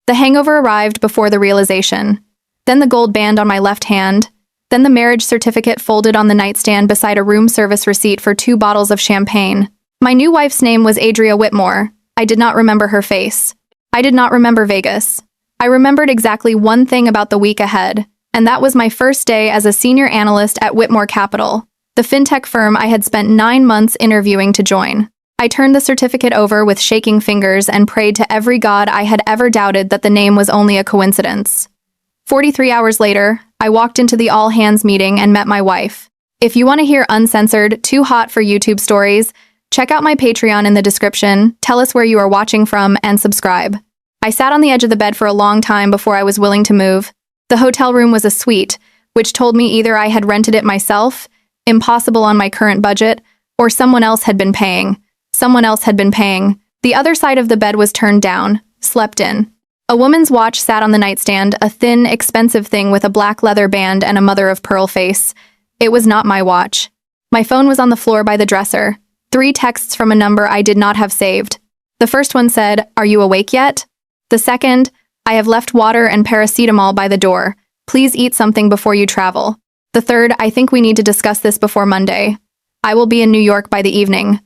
The hangover arrived before the realization. Then the gold band on my left hand. Then the marriage certificate folded on the nightstand beside a room service receipt for 2 bottles of champagne. My new wife's name was Adria Whitmore. I did not remember her face. I did not remember Vegas. I remembered exactly one thing about the week ahead, and that was my first day as a senior analyst at Whitmore Capital, the fintech firm I had spent 9 months interviewing to join. I turned the certificate over with shaking fingers and prayed to every god I had ever doubted that the name was only a coincidence. 43 hours later, I walked into the all-hands meeting and met my wife. If you want to hear uncensored, too hot for YouTube stories, check out my Patreon in the description, tell us where you are watching from, and subscribe. I sat on the edge of the bed for a long time before I was willing to move. The hotel room was a suite, which told me either I had rented it myself, impossible on my current budget, or someone else had been paying. Someone else had been paying. The other side of the bed was turned down, slept in. A woman's watch sat on the nightstand, a thin, expensive thing with a black leather band and a mother-of-pearl face. It was not my watch. My phone was on the floor by the dresser. 3 texts from a number I did not have saved. The first one said, "Are you awake yet?" The second, "I have left water and paracetamol by the door. Please eat something before you travel." The third, "I think we need to discuss this before Monday. I will be in New York by the evening.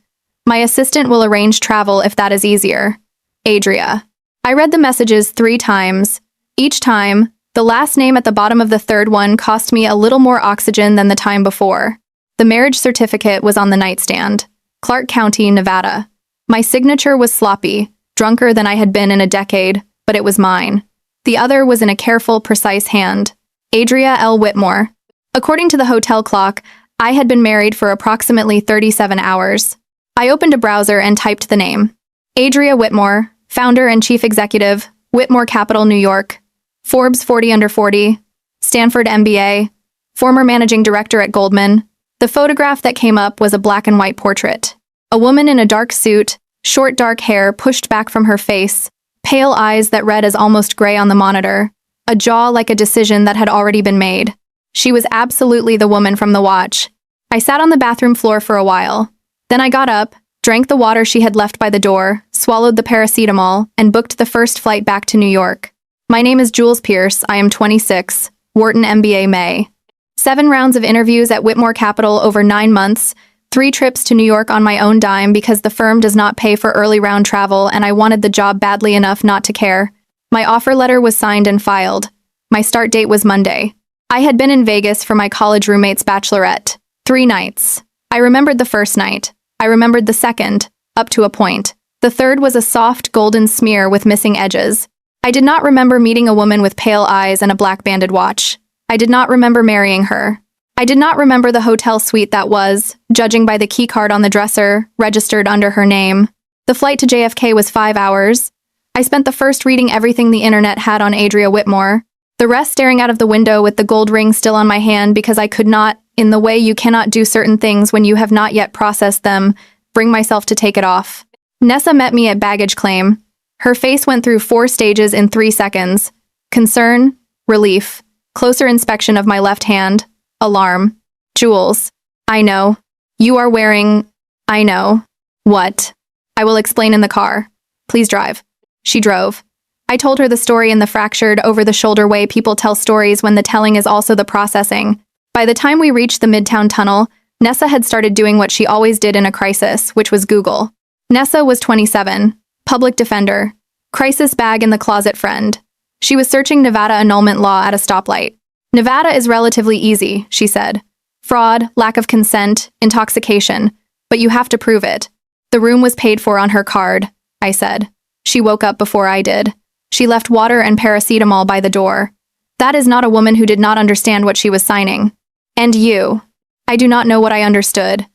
My assistant will arrange travel if that is easier. Adria." I read the messages 3 times. Each time, the last name at the bottom of the third one cost me a little more oxygen than the time before. The marriage certificate was on the nightstand. Clark County, Nevada. My signature was sloppy, drunker than I had been in a decade, but it was mine. The other was in a careful, precise hand. Adria L. Whitmore. According to the hotel clock, I had been married for approximately 37 hours. I opened a browser and typed the name. Adria Whitmore, founder and chief executive, Whitmore Capital, New York. Forbes 40 under 40. Stanford MBA. Former managing director at Goldman. The photograph that came up was a black and white portrait. A woman in a dark suit, short dark hair pushed back from her face, pale eyes that read as almost gray on the monitor, a jaw like a decision that had already been made. She was absolutely the woman from the watch. I sat on the bathroom floor for a while. Then I got up, drank the water she had left by the door, swallowed the paracetamol, and booked the first flight back to New York. My name is Jules Pierce, I am 26, Wharton MBA May. 7 rounds of interviews at Whitmore Capital over 9 months, 3 trips to New York on my own dime because the firm does not pay for early round travel and I wanted the job badly enough not to care. My offer letter was signed and filed. My start date was Monday. I had been in Vegas for my college roommate's bachelorette. 3 nights. I remembered the first night. I remembered the second, up to a point. The third was a soft golden smear with missing edges. I did not remember meeting a woman with pale eyes and a black banded watch. I did not remember marrying her. I did not remember the hotel suite that was, judging by the keycard on the dresser, registered under her name. The flight to JFK was 5 hours. I spent the first reading everything the internet had on Adria Whitmore, the rest staring out of the window with the gold ring still on my hand because I could not, in the way you cannot do certain things when you have not yet processed them, bring myself to take it off. Nessa met me at baggage claim. Her face went through 4 stages in 3 seconds. Concern, relief, closer inspection of my left hand, alarm. Jules. I know. You are wearing... I know. What? I will explain in the car. Please drive. She drove. I told her the story in the fractured, over-the-shoulder way people tell stories when the telling is also the processing. By the time we reached the Midtown Tunnel, Nessa had started doing what she always did in a crisis, which was Google. Nessa was 27, public defender, crisis bag in the closet friend. She was searching Nevada annulment law at a stoplight. Nevada is relatively easy, she said. Fraud, lack of consent, intoxication, but you have to prove it. The room was paid for on her card, I said. She woke up before I did. She left water and paracetamol by the door. That is not a woman who did not understand what she was signing. And you. I do not know what I understood.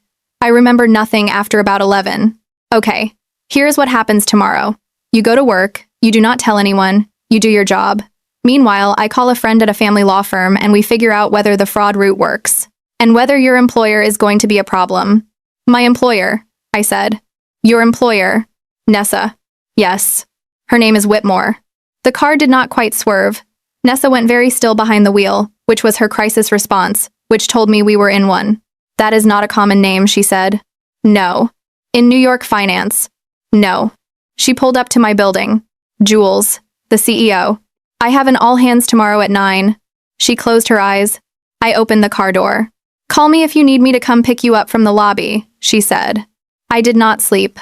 I remember nothing after about 11. Okay, here's what happens tomorrow. You go to work, you do not tell anyone, you do your job. Meanwhile, I call a friend at a family law firm and we figure out whether the fraud route works. And whether your employer is going to be a problem. My employer, I said. Your employer. Nessa. Yes. Her name is Whitmore. The car did not quite swerve. Nessa went very still behind the wheel, which was her crisis response, which told me we were in one. That is not a common name, she said. No. In New York finance. No. She pulled up to my building. Jules. the CEO. I have an all-hands tomorrow at 9. She closed her eyes. I opened the car door. Call me if you need me to come pick you up from the lobby, she said. I did not sleep.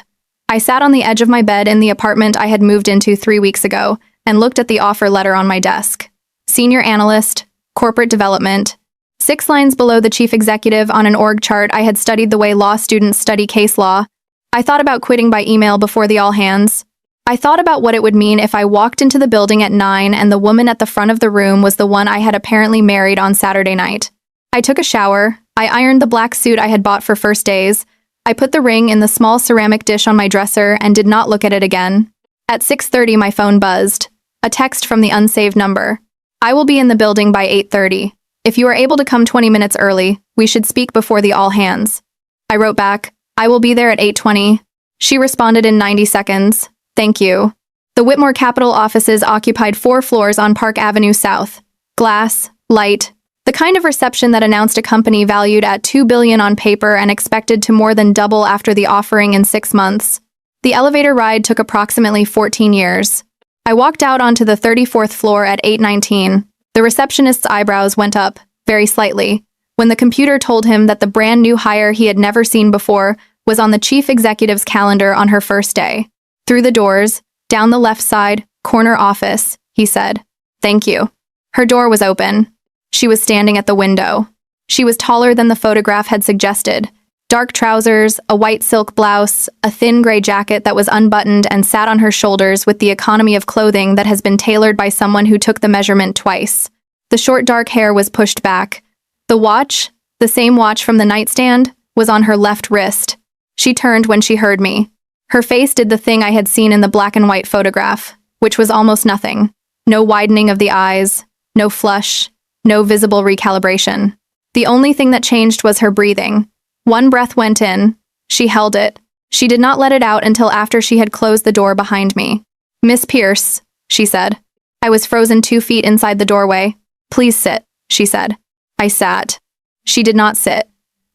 I sat on the edge of my bed in the apartment I had moved into 3 weeks ago and looked at the offer letter on my desk. Senior analyst, corporate development. 6 lines below the chief executive on an org chart. I had studied the way law students study case law. I thought about quitting by email before the all-hands. I thought about what it would mean if I walked into the building at 9 and the woman at the front of the room was the one I had apparently married on Saturday night. I took a shower. I ironed the black suit I had bought for first days. I put the ring in the small ceramic dish on my dresser and did not look at it again. At 6:30, my phone buzzed. A text from the unsaved number. I will be in the building by 8:30. If you are able to come 20 minutes early, we should speak before the all-hands. I wrote back, I will be there at 8:20. She responded in 90 seconds. Thank you. The Whitmore Capital offices occupied 4 floors on Park Avenue South. Glass, light, the kind of reception that announced a company valued at $2 billion on paper and expected to more than double after the offering in 6 months. The elevator ride took approximately 14 years. I walked out onto the 34th floor at 8:19. The receptionist's eyebrows went up, very slightly, when the computer told him that the brand new hire he had never seen before was on the chief executive's calendar on her first day. Through the doors, down the left side, corner office, he said, "Thank you." Her door was open. She was standing at the window. She was taller than the photograph had suggested. Dark trousers, a white silk blouse, a thin gray jacket that was unbuttoned and sat on her shoulders with the economy of clothing that has been tailored by someone who took the measurement twice. The short dark hair was pushed back. The watch, the same watch from the nightstand, was on her left wrist. She turned when she heard me. Her face did the thing I had seen in the black and white photograph, which was almost nothing. No widening of the eyes, no flush, no visible recalibration. The only thing that changed was her breathing. One breath went in. She held it. She did not let it out until after she had closed the door behind me. "Miss Pierce," she said. I was frozen 2 feet inside the doorway. "Please sit," she said. I sat. She did not sit.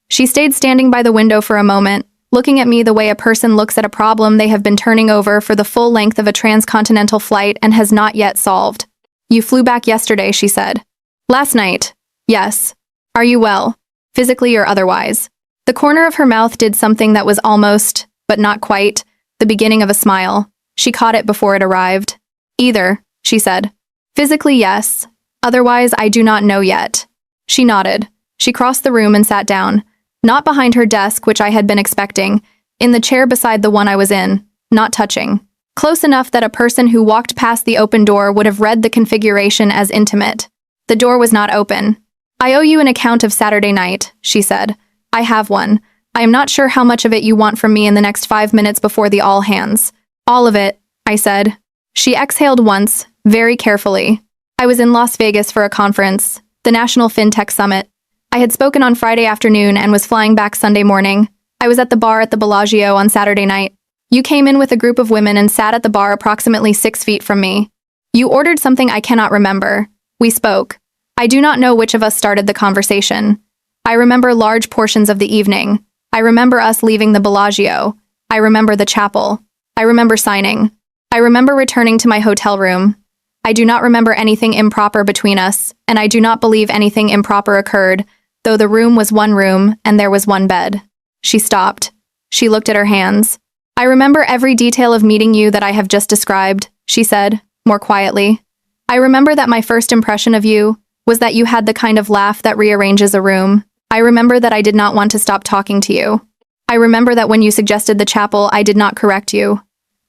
She stayed standing by the window for a moment, looking at me the way a person looks at a problem they have been turning over for the full length of a transcontinental flight and has not yet solved. "You flew back yesterday," she said. "Last night." "Yes. Are you well? Physically or otherwise?" The corner of her mouth did something that was almost, but not quite, the beginning of a smile. She caught it before it arrived. "Either," she said. "Physically, yes. Otherwise, I do not know yet." She nodded. She crossed the room and sat down. Not behind her desk, which I had been expecting, in the chair beside the one I was in, not touching. Close enough that a person who walked past the open door would have read the configuration as intimate. The door was not open. "I owe you an account of Saturday night," she said. "I have one. I am not sure how much of it you want from me in the next 5 minutes before the all-hands." "All of it," I said. She exhaled once, very carefully. I was in Las Vegas for a conference, the National FinTech Summit. I had spoken on Friday afternoon and was flying back Sunday morning. I was at the bar at the Bellagio on Saturday night. You came in with a group of women and sat at the bar approximately 6 feet from me. You ordered something I cannot remember. We spoke. I do not know which of us started the conversation. I remember large portions of the evening. I remember us leaving the Bellagio. I remember the chapel. I remember signing. I remember returning to my hotel room. I do not remember anything improper between us, and I do not believe anything improper occurred, though the room was one room and there was one bed. She stopped. She looked at her hands. "I remember every detail of meeting you that I have just described," she said, more quietly. "I remember that my first impression of you was that you had the kind of laugh that rearranges a room. I remember that I did not want to stop talking to you. I remember that when you suggested the chapel, I did not correct you.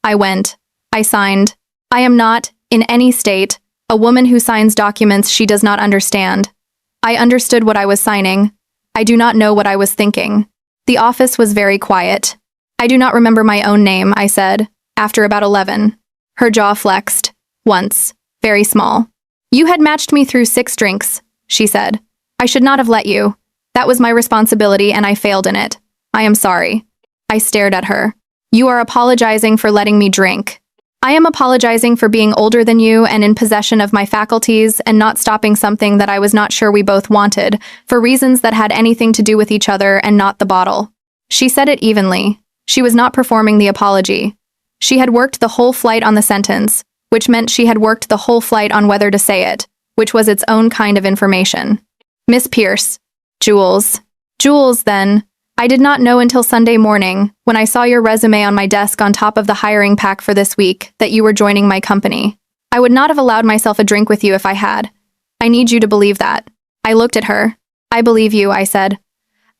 I went. I signed. I am not, in any state, a woman who signs documents she does not understand. I understood what I was signing. I do not know what I was thinking." The office was very quiet. "I do not remember my own name," I said, after about 11. Her jaw flexed. Once. Very small. "You had matched me through 6 drinks," she said. "I should not have let you. That was my responsibility and I failed in it. I am sorry." I stared at her. "You are apologizing for letting me drink." "I am apologizing for being older than you and in possession of my faculties and not stopping something that I was not sure we both wanted, for reasons that had anything to do with each other and not the bottle." She said it evenly. She was not performing the apology. She had worked the whole flight on the sentence, which meant she had worked the whole flight on whether to say it, which was its own kind of information. Miss Pierce. Jules. Jules, then. I did not know until Sunday morning, when I saw your resume on my desk on top of the hiring pack for this week, that you were joining my company. I would not have allowed myself a drink with you if I had. I need you to believe that. I looked at her. I believe you, I said.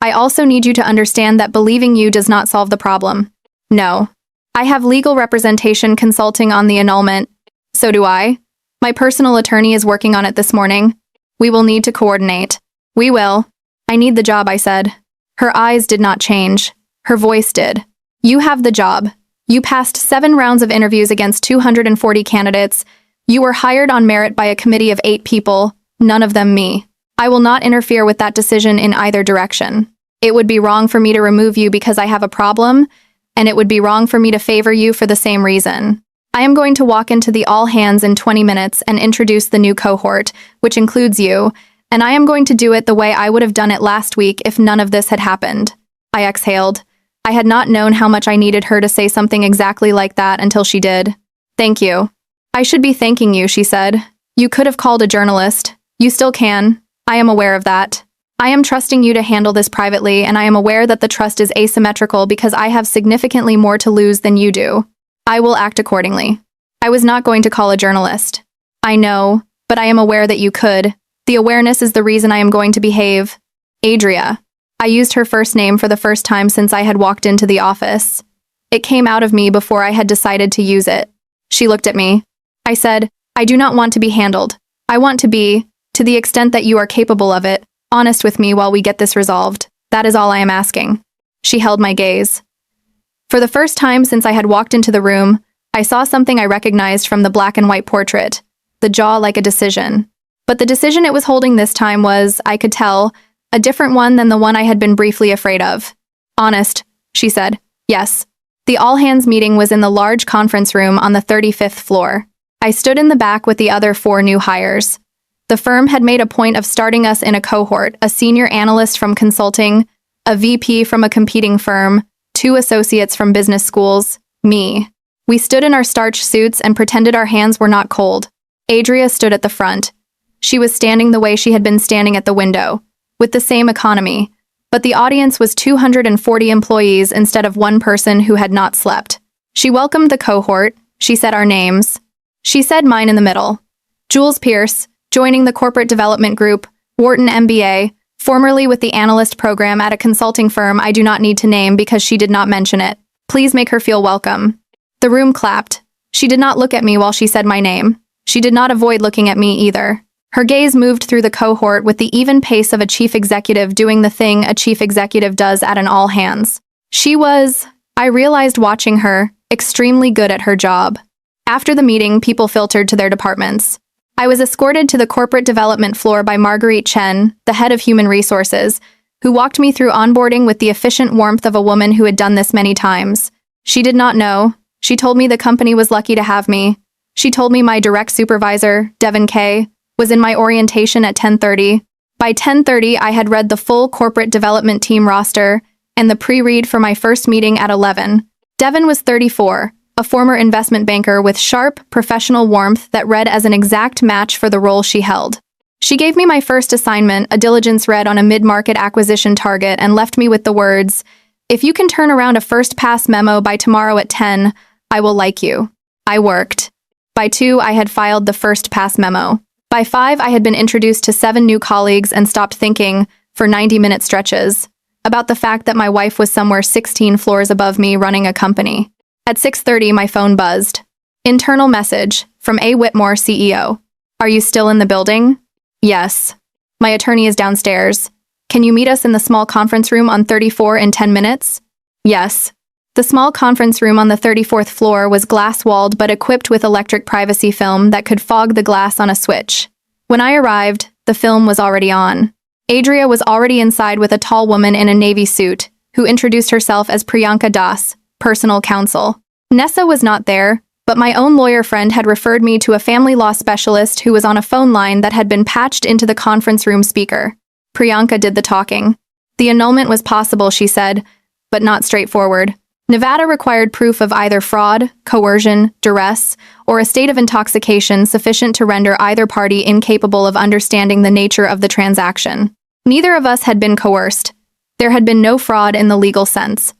I also need you to understand that believing you does not solve the problem. No. I have legal representation consulting on the annulment. So do I. My personal attorney is working on it this morning. We will need to coordinate. We will. I need the job, I said. Her eyes did not change. Her voice did. You have the job. You passed 7 rounds of interviews against 240 candidates. You were hired on merit by a committee of 8 people, none of them me. I will not interfere with that decision in either direction. It would be wrong for me to remove you because I have a problem, and it would be wrong for me to favor you for the same reason. I am going to walk into the all-hands in 20 minutes and introduce the new cohort, which includes you, and I am going to do it the way I would have done it last week if none of this had happened. I exhaled. I had not known how much I needed her to say something exactly like that until she did. Thank you. I should be thanking you, she said. You could have called a journalist. You still can. I am aware of that. I am trusting you to handle this privately, and I am aware that the trust is asymmetrical because I have significantly more to lose than you do. I will act accordingly. I was not going to call a journalist. I know, but I am aware that you could. The awareness is the reason I am going to behave. Adria. I used her first name for the first time since I had walked into the office. It came out of me before I had decided to use it. She looked at me. I said, I do not want to be handled. I want to be, to the extent that you are capable of it, honest with me while we get this resolved. That is all I am asking. She held my gaze. For the first time since I had walked into the room, I saw something I recognized from the black and white portrait, the jaw like a decision. But the decision it was holding this time was, I could tell, a different one than the one I had been briefly afraid of. Honest, she said. Yes. The all-hands meeting was in the large conference room on the 35th floor. I stood in the back with the other 4 new hires. The firm had made a point of starting us in a cohort, a senior analyst from consulting, a VP from a competing firm, 2 associates from business schools, me. We stood in our starched suits and pretended our hands were not cold. Adria stood at the front. She was standing the way she had been standing at the window, with the same economy, but the audience was 240 employees instead of 1 person who had not slept. She welcomed the cohort. She said our names. She said mine in the middle. Jules Pierce, joining the corporate development group, Wharton MBA, formerly with the analyst program at a consulting firm I do not need to name because she did not mention it. Please make her feel welcome. The room clapped. She did not look at me while she said my name. She did not avoid looking at me either. Her gaze moved through the cohort with the even pace of a chief executive doing the thing a chief executive does at an all-hands. She was, I realized watching her, extremely good at her job. After the meeting, people filtered to their departments. I was escorted to the corporate development floor by Marguerite Chen, the head of human resources, who walked me through onboarding with the efficient warmth of a woman who had done this many times. She did not know. She told me the company was lucky to have me. She told me my direct supervisor, Devin Kay, was in my orientation at 10:30. By 10:30, I had read the full corporate development team roster and the pre-read for my first meeting at 11. Devin was 34, a former investment banker with sharp, professional warmth that read as an exact match for the role she held. She gave me my first assignment, a diligence read on a mid-market acquisition target, and left me with the words, "If you can turn around a first-pass memo by tomorrow at 10, I will like you." I worked. By 2, I had filed the first-pass memo. By 5, I had been introduced to 7 new colleagues and stopped thinking, for 90-minute stretches, about the fact that my wife was somewhere 16 floors above me running a company. At 6:30, my phone buzzed. Internal message, from A. Whitmore, CEO. Are you still in the building? Yes. My attorney is downstairs. Can you meet us in the small conference room on 34 in 10 minutes? Yes. The small conference room on the 34th floor was glass-walled but equipped with electric privacy film that could fog the glass on a switch. When I arrived, the film was already on. Adria was already inside with a tall woman in a navy suit, who introduced herself as Priyanka Das, personal counsel. Nessa was not there, but my own lawyer friend had referred me to a family law specialist who was on a phone line that had been patched into the conference room speaker. Priyanka did the talking. The annulment was possible, she said, but not straightforward. Nevada required proof of either fraud, coercion, duress, or a state of intoxication sufficient to render either party incapable of understanding the nature of the transaction. Neither of us had been coerced. There had been no fraud in the legal sense.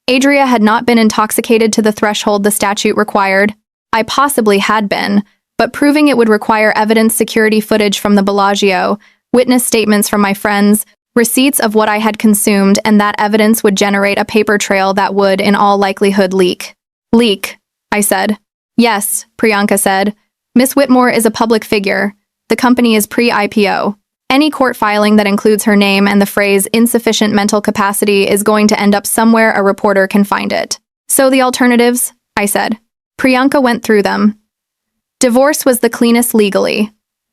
Adria had not been intoxicated to the threshold the statute required. I possibly had been, but proving it would require evidence security footage from the Bellagio, witness statements from my friends, receipts of what I had consumed, and that evidence would generate a paper trail that would, in all likelihood, leak. Leak, I said. Yes, Priyanka said. Miss Whitmore is a public figure. The company is pre-IPO. Any court filing that includes her name and the phrase insufficient mental capacity is going to end up somewhere a reporter can find it. So the alternatives? I said. Priyanka went through them. Divorce was the cleanest legally.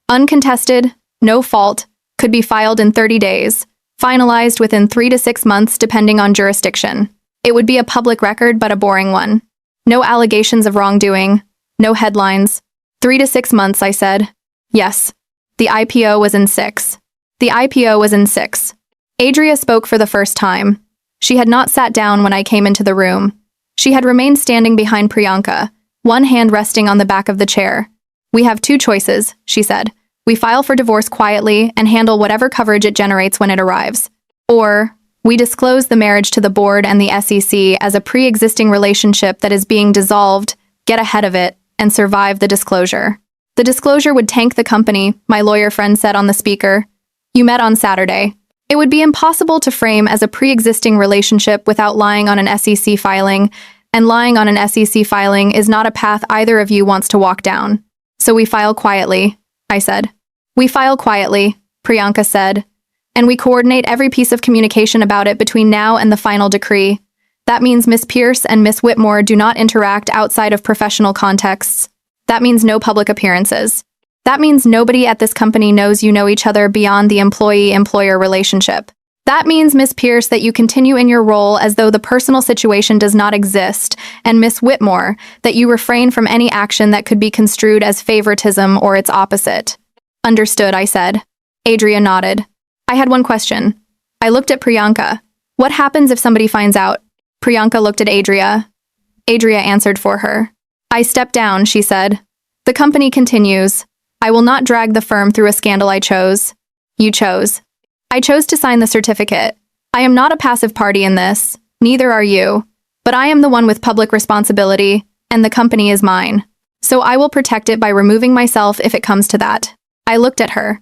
Uncontested, no fault, could be filed in 30 days, finalized within 3 to 6 months depending on jurisdiction. It would be a public record but a boring one. No allegations of wrongdoing, no headlines. 3 to 6 months, I said. Yes. The IPO was in 6. The IPO was in 6. Adria spoke for the first time. She had not sat down when I came into the room. She had remained standing behind Priyanka, one hand resting on the back of the chair. We have 2 choices, she said. We file for divorce quietly and handle whatever coverage it generates when it arrives. Or, we disclose the marriage to the board and the SEC as a pre-existing relationship that is being dissolved, get ahead of it, and survive the disclosure. The disclosure would tank the company, my lawyer friend said on the speaker. You met on Saturday. It would be impossible to frame as a pre-existing relationship without lying on an SEC filing, and lying on an SEC filing is not a path either of you wants to walk down. So we file quietly, I said. We file quietly, Priyanka said, and we coordinate every piece of communication about it between now and the final decree. That means Miss Pierce and Miss Whitmore do not interact outside of professional contexts. That means no public appearances. That means nobody at this company knows you know each other beyond the employee-employer relationship. That means, Miss Pierce, that you continue in your role as though the personal situation does not exist, and Miss Whitmore, that you refrain from any action that could be construed as favoritism or its opposite. Understood, I said. Adria nodded. I had one question. I looked at Priyanka. What happens if somebody finds out? Priyanka looked at Adria. Adria answered for her. I stepped down, she said. The company continues. I will not drag the firm through a scandal I chose. You chose. I chose to sign the certificate. I am not a passive party in this, neither are you. But I am the one with public responsibility, and the company is mine. So I will protect it by removing myself if it comes to that. I looked at her.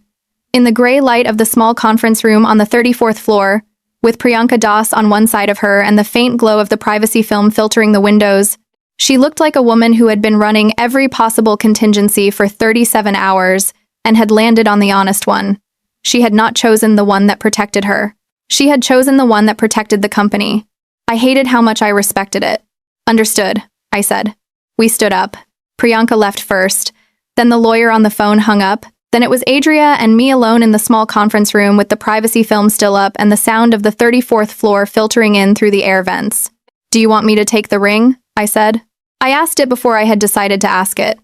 In the gray light of the small conference room on the 34th floor, with Priyanka Das on one side of her and the faint glow of the privacy film filtering the windows, she looked like a woman who had been running every possible contingency for 37 hours and had landed on the honest one. She had not chosen the one that protected her. She had chosen the one that protected the company. I hated how much I respected it. Understood, I said. We stood up. Priyanka left first. Then the lawyer on the phone hung up. Then it was Adria and me alone in the small conference room with the privacy film still up and the sound of the 34th floor filtering in through the air vents. Do you want me to take the ring? I said. I asked it before I had decided to ask it.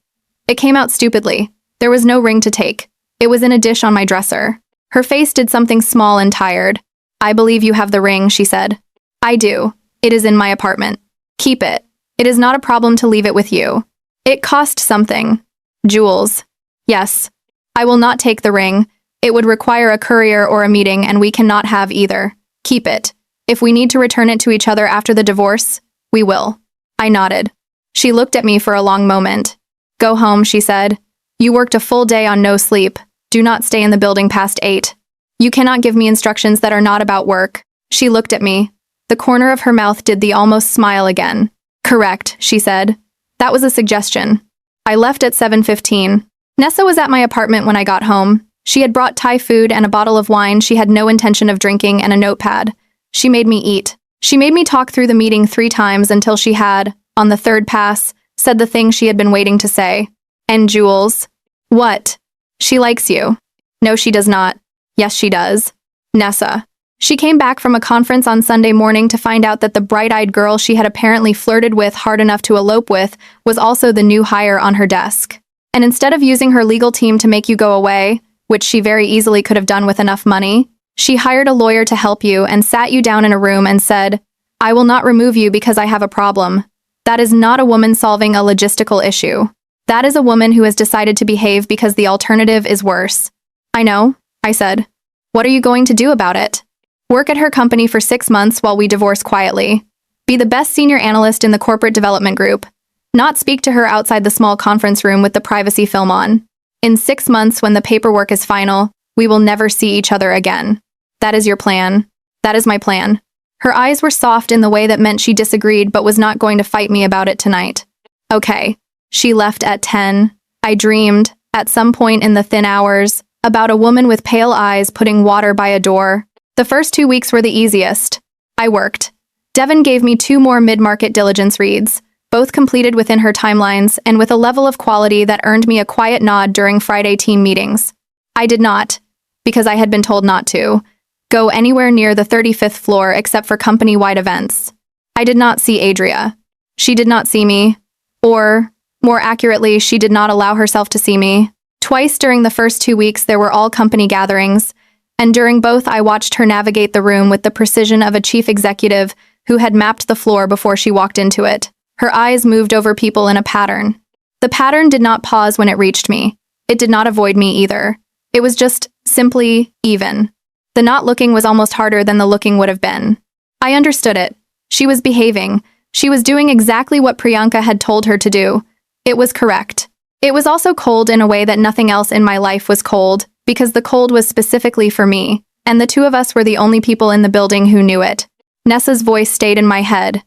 It came out stupidly. There was no ring to take. It was in a dish on my dresser. Her face did something small and tired. I believe you have the ring, she said. I do. It is in my apartment. Keep it. It is not a problem to leave it with you. It cost something. Jewels. Yes. I will not take the ring. It would require a courier or a meeting, and we cannot have either. Keep it. If we need to return it to each other after the divorce, we will. I nodded. She looked at me for a long moment. Go home, she said. You worked a full day on no sleep. Do not stay in the building past 8. You cannot give me instructions that are not about work. She looked at me. The corner of her mouth did the almost smile again. Correct, she said. That was a suggestion. I left at 7:15. Nessa was at my apartment when I got home. She had brought Thai food and a bottle of wine she had no intention of drinking and a notepad. She made me eat. She made me talk through the meeting 3 times until she had, on the 3rd pass, said the thing she had been waiting to say. And Jules? What? She likes you. No, she does not. Yes, she does. Nessa. She came back from a conference on Sunday morning to find out that the bright-eyed girl she had apparently flirted with hard enough to elope with was also the new hire on her desk. And instead of using her legal team to make you go away, which she very easily could have done with enough money, she hired a lawyer to help you and sat you down in a room and said, I will not remove you because I have a problem. That is not a woman solving a logistical issue. That is a woman who has decided to behave because the alternative is worse. I know, I said. What are you going to do about it? Work at her company for 6 months while we divorce quietly. Be the best senior analyst in the corporate development group. Not speak to her outside the small conference room with the privacy film on. In 6 months, when the paperwork is final, we will never see each other again. That is your plan. That is my plan. Her eyes were soft in the way that meant she disagreed but was not going to fight me about it tonight. Okay. She left at 10. I dreamed, at some point in the thin hours, about a woman with pale eyes putting water by a door. The first 2 weeks were the easiest. I worked. Devin gave me 2 more mid-market diligence reads, both completed within her timelines and with a level of quality that earned me a quiet nod during Friday team meetings. I did not, because I had been told not to, go anywhere near the 35th floor except for company-wide events. I did not see Adria. She did not see me, or, more accurately, she did not allow herself to see me. Twice during the first 2 weeks there were all company gatherings, and during both I watched her navigate the room with the precision of a chief executive who had mapped the floor before she walked into it. Her eyes moved over people in a pattern. The pattern did not pause when it reached me. It did not avoid me either. It was just, simply, even. The not looking was almost harder than the looking would have been. I understood it. She was behaving. She was doing exactly what Priyanka had told her to do. It was correct. It was also cold in a way that nothing else in my life was cold, because the cold was specifically for me, and the 2 of us were the only people in the building who knew it. Nessa's voice stayed in my head.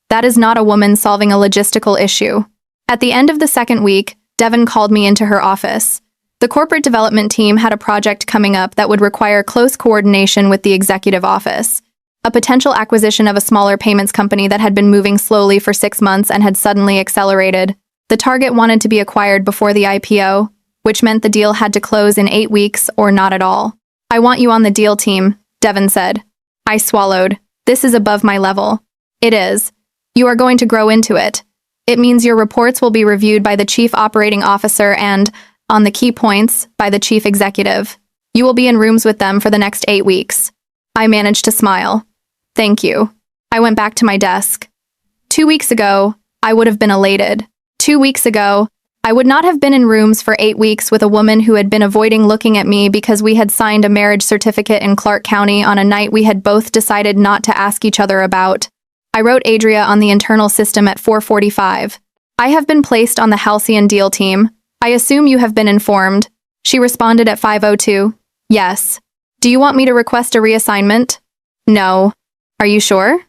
That is not a woman solving a logistical issue. At the end of the 2nd week, Devin called me into her office. The corporate development team had a project coming up that would require close coordination with the executive office. A potential acquisition of a smaller payments company that had been moving slowly for 6 months and had suddenly accelerated. The target wanted to be acquired before the IPO, which meant the deal had to close in 8 weeks or not at all. I want you on the deal team, Devin said. I swallowed. This is above my level. It is. You are going to grow into it. It means your reports will be reviewed by the chief operating officer and, on the key points, by the chief executive. You will be in rooms with them for the next 8 weeks. I managed to smile. Thank you. I went back to my desk. 2 weeks ago, I would have been elated. 2 weeks ago, I would not have been in rooms for 8 weeks with a woman who had been avoiding looking at me because we had signed a marriage certificate in Clark County on a night we had both decided not to ask each other about. I wrote Adria on the internal system at 4:45. I have been placed on the Halcyon deal team. I assume you have been informed. She responded at 5:02. Yes. Do you want me to request a reassignment? No. Are you sure?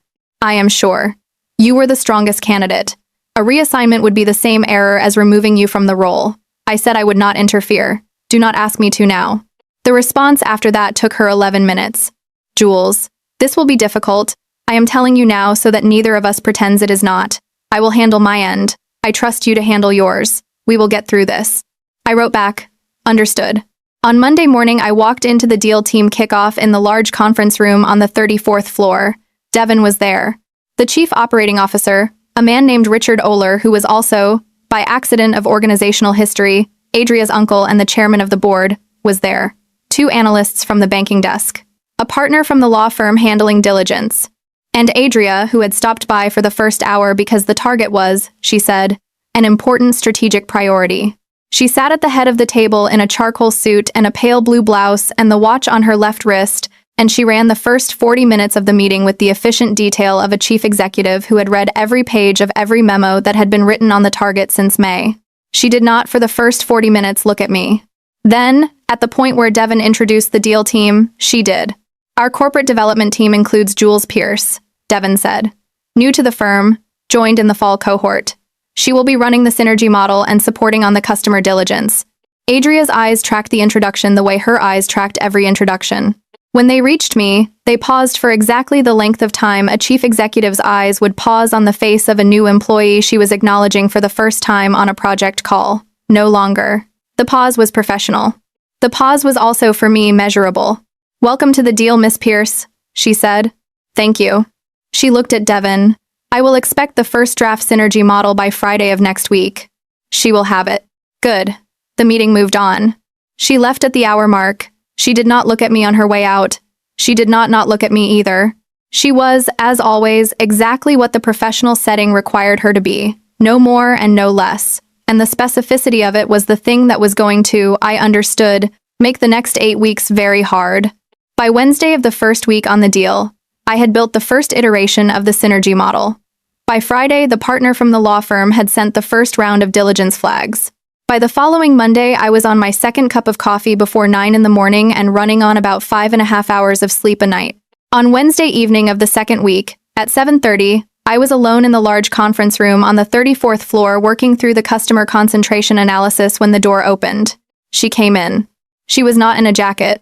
I am sure. You were the strongest candidate. A reassignment would be the same error as removing you from the role. I said I would not interfere. Do not ask me to now. The response after that took her 11 minutes. Jules, this will be difficult. I am telling you now so that neither of us pretends it is not. I will handle my end. I trust you to handle yours. We will get through this. I wrote back, understood. On Monday morning, I walked into the deal team kickoff in the large conference room on the 34th floor. Devin was there. The chief operating officer, a man named Richard Oler, who was also, by accident of organizational history, Adria's uncle and the chairman of the board, was there. 2 analysts from the banking desk. A partner from the law firm handling diligence. And Adria, who had stopped by for the first hour because the target was, she said, an important strategic priority. She sat at the head of the table in a charcoal suit and a pale blue blouse and the watch on her left wrist, and she ran the first 40 minutes of the meeting with the efficient detail of a chief executive who had read every page of every memo that had been written on the target since May. She did not, for the first 40 minutes, look at me. Then, at the point where Devin introduced the deal team, she did. Our corporate development team includes Jules Pierce, Devin said. New to the firm, joined in the fall cohort. She will be running the synergy model and supporting on the customer diligence. Adria's eyes tracked the introduction the way her eyes tracked every introduction. When they reached me, they paused for exactly the length of time a chief executive's eyes would pause on the face of a new employee she was acknowledging for the first time on a project call. No longer. The pause was professional. The pause was also, for me, measurable. Welcome to the deal, Miss Pierce, she said. Thank you. She looked at Devin. I will expect the first draft synergy model by Friday of next week. She will have it. Good. The meeting moved on. She left at the hour mark. She did not look at me on her way out. She did not look at me either. She was, as always, exactly what the professional setting required her to be, no more and no less. And the specificity of it was the thing that was going to, I understood, make the next 8 weeks very hard. By Wednesday of the first week on the deal, I had built the first iteration of the synergy model. By Friday, the partner from the law firm had sent the first round of diligence flags. By the following Monday, I was on my second cup of coffee before 9 in the morning and running on about 5.5 hours of sleep a night. On Wednesday evening of the second week, at 7:30, I was alone in the large conference room on the 34th floor working through the customer concentration analysis when the door opened. She came in. She was not in a jacket.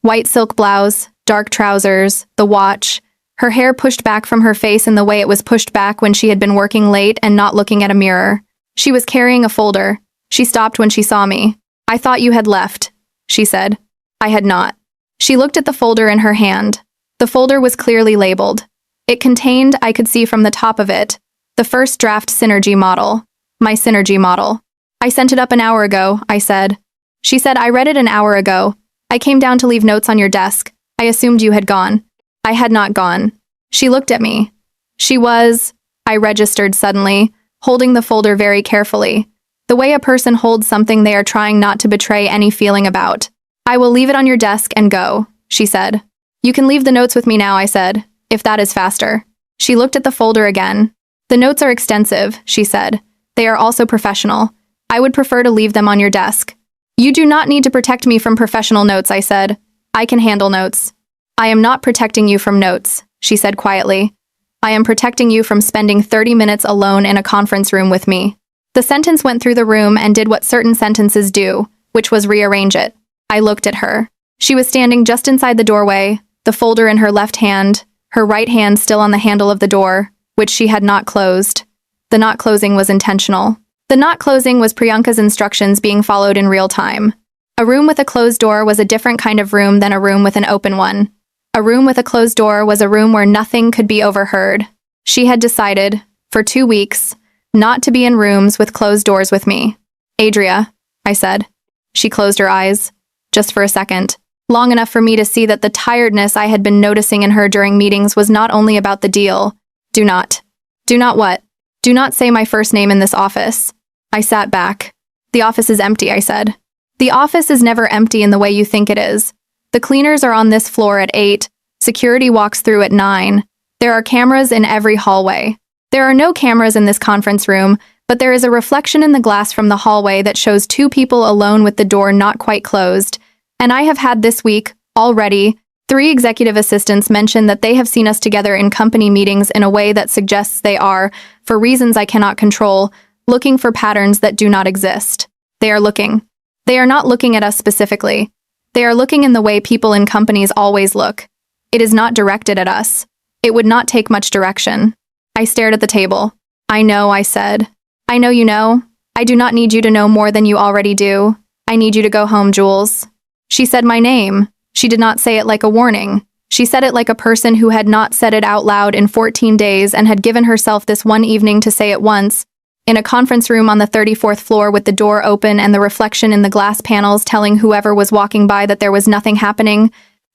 White silk blouse, dark trousers, the watch, her hair pushed back from her face in the way it was pushed back when she had been working late and not looking at a mirror. She was carrying a folder. She stopped when she saw me. "I thought you had left," she said. I had not. She looked at the folder in her hand. The folder was clearly labeled. It contained, I could see from the top of it, the first draft synergy model. My synergy model. "I sent it up an hour ago," I said. She said, "I read it an hour ago. I came down to leave notes on your desk. I assumed you had gone." I had not gone. She looked at me. She was, I registered suddenly, holding the folder very carefully, the way a person holds something they are trying not to betray any feeling about. "I will leave it on your desk and go," she said. "You can leave the notes with me now," I said, "if that is faster." She looked at the folder again. "The notes are extensive," she said. "They are also professional. I would prefer to leave them on your desk." "You do not need to protect me from professional notes," I said. "I can handle notes." "I am not protecting you from notes," she said quietly. "I am protecting you from spending 30 minutes alone in a conference room with me." The sentence went through the room and did what certain sentences do, which was rearrange it. I looked at her. She was standing just inside the doorway, the folder in her left hand, her right hand still on the handle of the door, which she had not closed. The not closing was intentional. The not closing was Priyanka's instructions being followed in real time. A room with a closed door was a different kind of room than a room with an open one. A room with a closed door was a room where nothing could be overheard. She had decided, for 2 weeks, not to be in rooms with closed doors with me. "Adria," I said. She closed her eyes, just for a second, long enough for me to see that the tiredness I had been noticing in her during meetings was not only about the deal. "Do not." "Do not what?" "Do not say my first name in this office." I sat back. "The office is empty," I said. "The office is never empty in the way you think it is. The cleaners are on this floor at 8. Security walks through at 9. There are cameras in every hallway. There are no cameras in this conference room, but there is a reflection in the glass from the hallway that shows 2 people alone with the door not quite closed. And I have had this week, already, 3 executive assistants mention that they have seen us together in company meetings in a way that suggests they are, for reasons I cannot control, looking for patterns that do not exist. They are looking. They are not looking at us specifically. They are looking in the way people in companies always look. It is not directed at us. It would not take much direction." I stared at the table. "I know," I said. "I know you know. I do not need you to know more than you already do. I need you to go home, Jules." She said my name. She did not say it like a warning. She said it like a person who had not said it out loud in 14 days and had given herself this one evening to say it once, in a conference room on the 34th floor with the door open and the reflection in the glass panels telling whoever was walking by that there was nothing happening.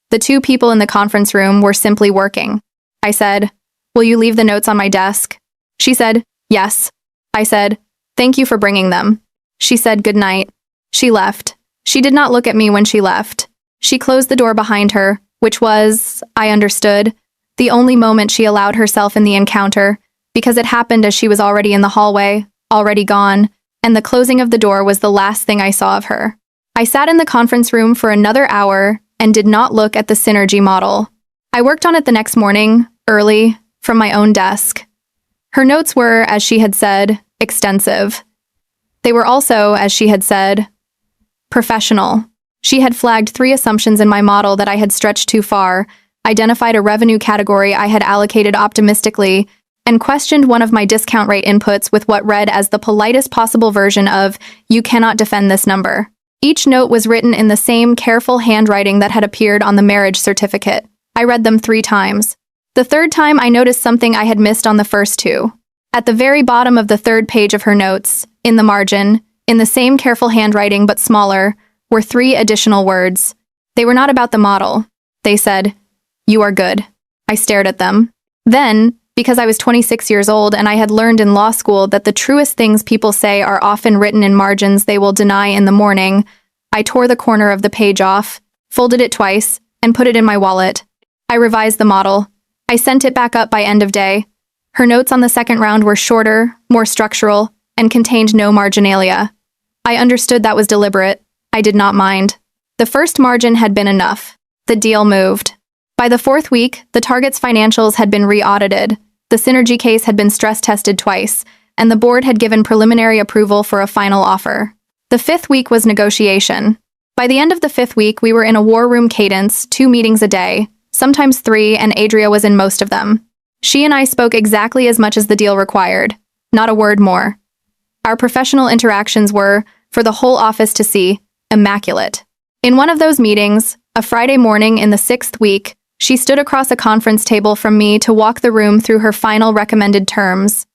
The 2 people in the conference room were simply working. I said, "Will you leave the notes on my desk?" She said, "Yes." I said, "Thank you for bringing them." She said good night. She left. She did not look at me when she left. She closed the door behind her, which was, I understood, the only moment she allowed herself in the encounter, because it happened as she was already in the hallway, already gone, and the closing of the door was the last thing I saw of her. I sat in the conference room for another hour and did not look at the synergy model. I worked on it the next morning, early, from my own desk. Her notes were, as she had said, extensive. They were also, as she had said, professional. She had flagged 3 assumptions in my model that I had stretched too far, identified a revenue category I had allocated optimistically, and questioned one of my discount rate inputs with what read as the politest possible version of, "You cannot defend this number." Each note was written in the same careful handwriting that had appeared on the marriage certificate. I read them 3 times. The 3rd time I noticed something I had missed on the first 2. At the very bottom of the 3rd page of her notes, in the margin, in the same careful handwriting but smaller, were 3 additional words. They were not about the model. They said, "You are good." I stared at them. Then, because I was 26 years old and I had learned in law school that the truest things people say are often written in margins they will deny in the morning, I tore the corner of the page off, folded it twice, and put it in my wallet. I revised the model. I sent it back up by end of day. Her notes on the second round were shorter, more structural, and contained no marginalia. I understood that was deliberate. I did not mind. The first margin had been enough. The deal moved. By the fourth week, the target's financials had been re-audited, the synergy case had been stress-tested twice, and the board had given preliminary approval for a final offer. The fifth week was negotiation. By the end of the fifth week, we were in a war room cadence, 2 meetings a day, sometimes 3, and Adria was in most of them. She and I spoke exactly as much as the deal required, not a word more. Our professional interactions were, for the whole office to see, immaculate. In one of those meetings, a Friday morning in the 6th week, she stood across a conference table from me to walk the room through her final recommended terms.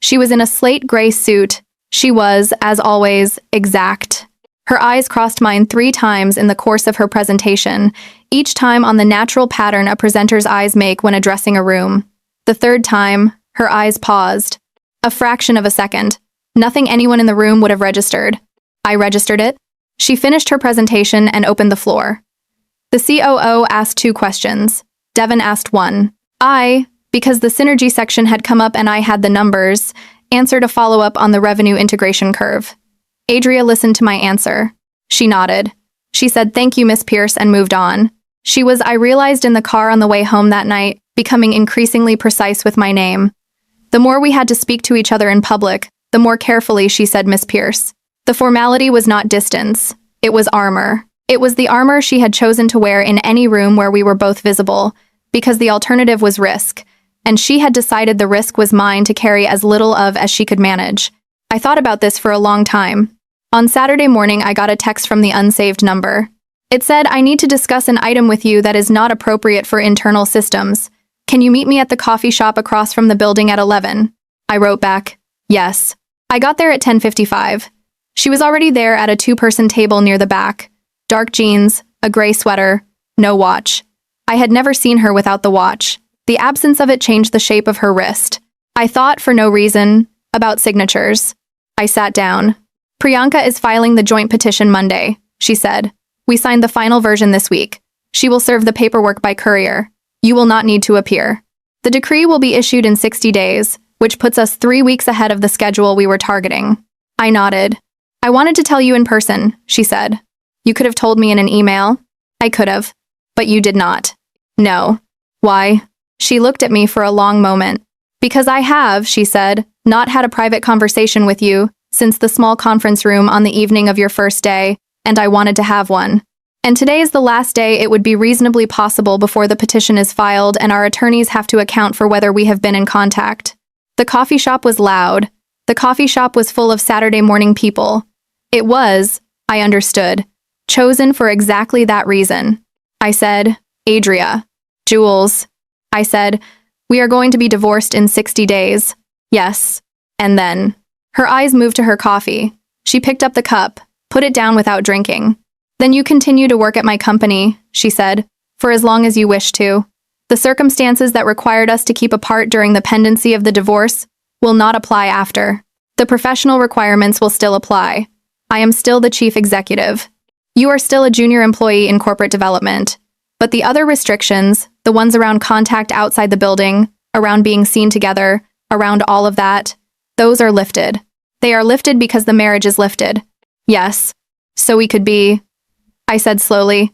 She was in a slate gray suit. She was, as always, exact. Her eyes crossed mine 3 times in the course of her presentation, each time on the natural pattern a presenter's eyes make when addressing a room. The third time, her eyes paused. A fraction of a second. Nothing anyone in the room would have registered. I registered it. She finished her presentation and opened the floor. The COO asked 2 questions. Devon asked 1. I, because the synergy section had come up and I had the numbers, answered a follow-up on the revenue integration curve. Adria listened to my answer. She nodded. She said, "Thank you, Miss Pierce," and moved on. She was, I realized in the car on the way home that night, becoming increasingly precise with my name. The more we had to speak to each other in public, the more carefully she said Miss Pierce. The formality was not distance. It was armor. It was the armor she had chosen to wear in any room where we were both visible, because the alternative was risk, and she had decided the risk was mine to carry as little of as she could manage. I thought about this for a long time. On Saturday morning, I got a text from the unsaved number. It said, "I need to discuss an item with you that is not appropriate for internal systems. Can you meet me at the coffee shop across from the building at 11? I wrote back, "Yes." I got there at 10:55. She was already there at a 2-person table near the back. Dark jeans, a gray sweater, no watch. I had never seen her without the watch. The absence of it changed the shape of her wrist. I thought, for no reason, about signatures. I sat down. "Priyanka is filing the joint petition Monday," she said. "We signed the final version this week. She will serve the paperwork by courier. You will not need to appear. The decree will be issued in 60 days, which puts us 3 weeks ahead of the schedule we were targeting." I nodded. "I wanted to tell you in person," she said. "You could have told me in an email." I could have. "But you did not." "No." "Why?" She looked at me for a long moment. "Because I have," she said, "not had a private conversation with you since the small conference room on the evening of your first day, and I wanted to have one. And today is the last day it would be reasonably possible before the petition is filed and our attorneys have to account for whether we have been in contact." The coffee shop was loud. The coffee shop was full of Saturday morning people. It was, I understood, chosen for exactly that reason. I said, "Adria." "Jules." I said, "We are going to be divorced in 60 days. "Yes." And then. Her eyes moved to her coffee. She picked up the cup, put it down without drinking. "Then you continue to work at my company," she said, "for as long as you wish to. The circumstances that required us to keep apart during the pendency of the divorce will not apply after. The professional requirements will still apply. I am still the chief executive. You are still a junior employee in corporate development. But the other restrictions, the ones around contact outside the building, around being seen together, around all of that, those are lifted. They are lifted because the marriage is lifted. Yes. So we could be," I said slowly,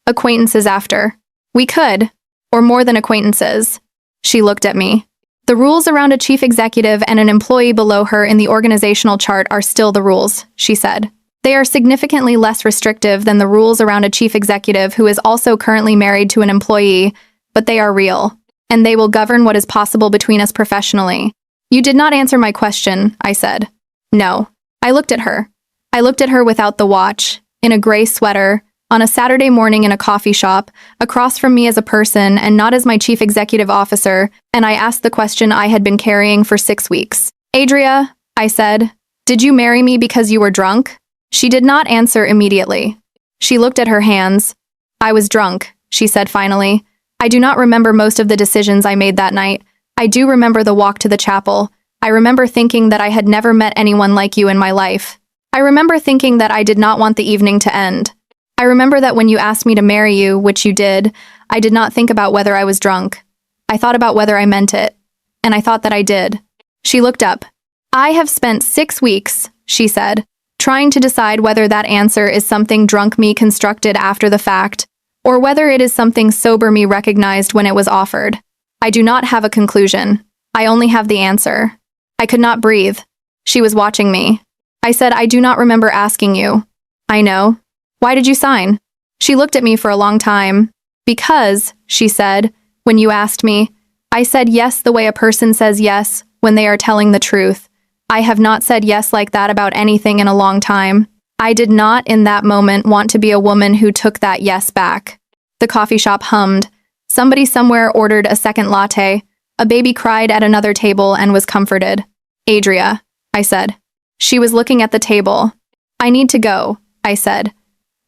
"acquaintances after. We could, or more than acquaintances." She looked at me. "The rules around a chief executive and an employee below her in the organizational chart are still the rules," she said. "They are significantly less restrictive than the rules around a chief executive who is also currently married to an employee, but they are real, and they will govern what is possible between us professionally." "You did not answer my question," I said. "No." I looked at her. I looked at her without the watch, in a gray sweater, on a Saturday morning in a coffee shop, across from me as a person and not as my chief executive officer, and I asked the question I had been carrying for 6 weeks. "Adria," I said, "did you marry me because you were drunk?" She did not answer immediately. She looked at her hands. "I was drunk," she said finally. I do not remember most of the decisions I made that night. I do remember the walk to the chapel. I remember thinking that I had never met anyone like you in my life. I remember thinking that I did not want the evening to end. I remember that when you asked me to marry you, which you did, I did not think about whether I was drunk. I thought about whether I meant it. And I thought that I did. She looked up. I have spent 6 weeks, she said, trying to decide whether that answer is something drunk me constructed after the fact, or whether it is something sober me recognized when it was offered. I do not have a conclusion. I only have the answer. I could not breathe. She was watching me. I said, I do not remember asking you. I know. Why did you sign? She looked at me for a long time. Because, she said, when you asked me, I said yes the way a person says yes when they are telling the truth. I have not said yes like that about anything in a long time. I did not in that moment want to be a woman who took that yes back. The coffee shop hummed. Somebody somewhere ordered a second latte. A baby cried at another table and was comforted. Adria, I said. She was looking at the table. I need to go, I said.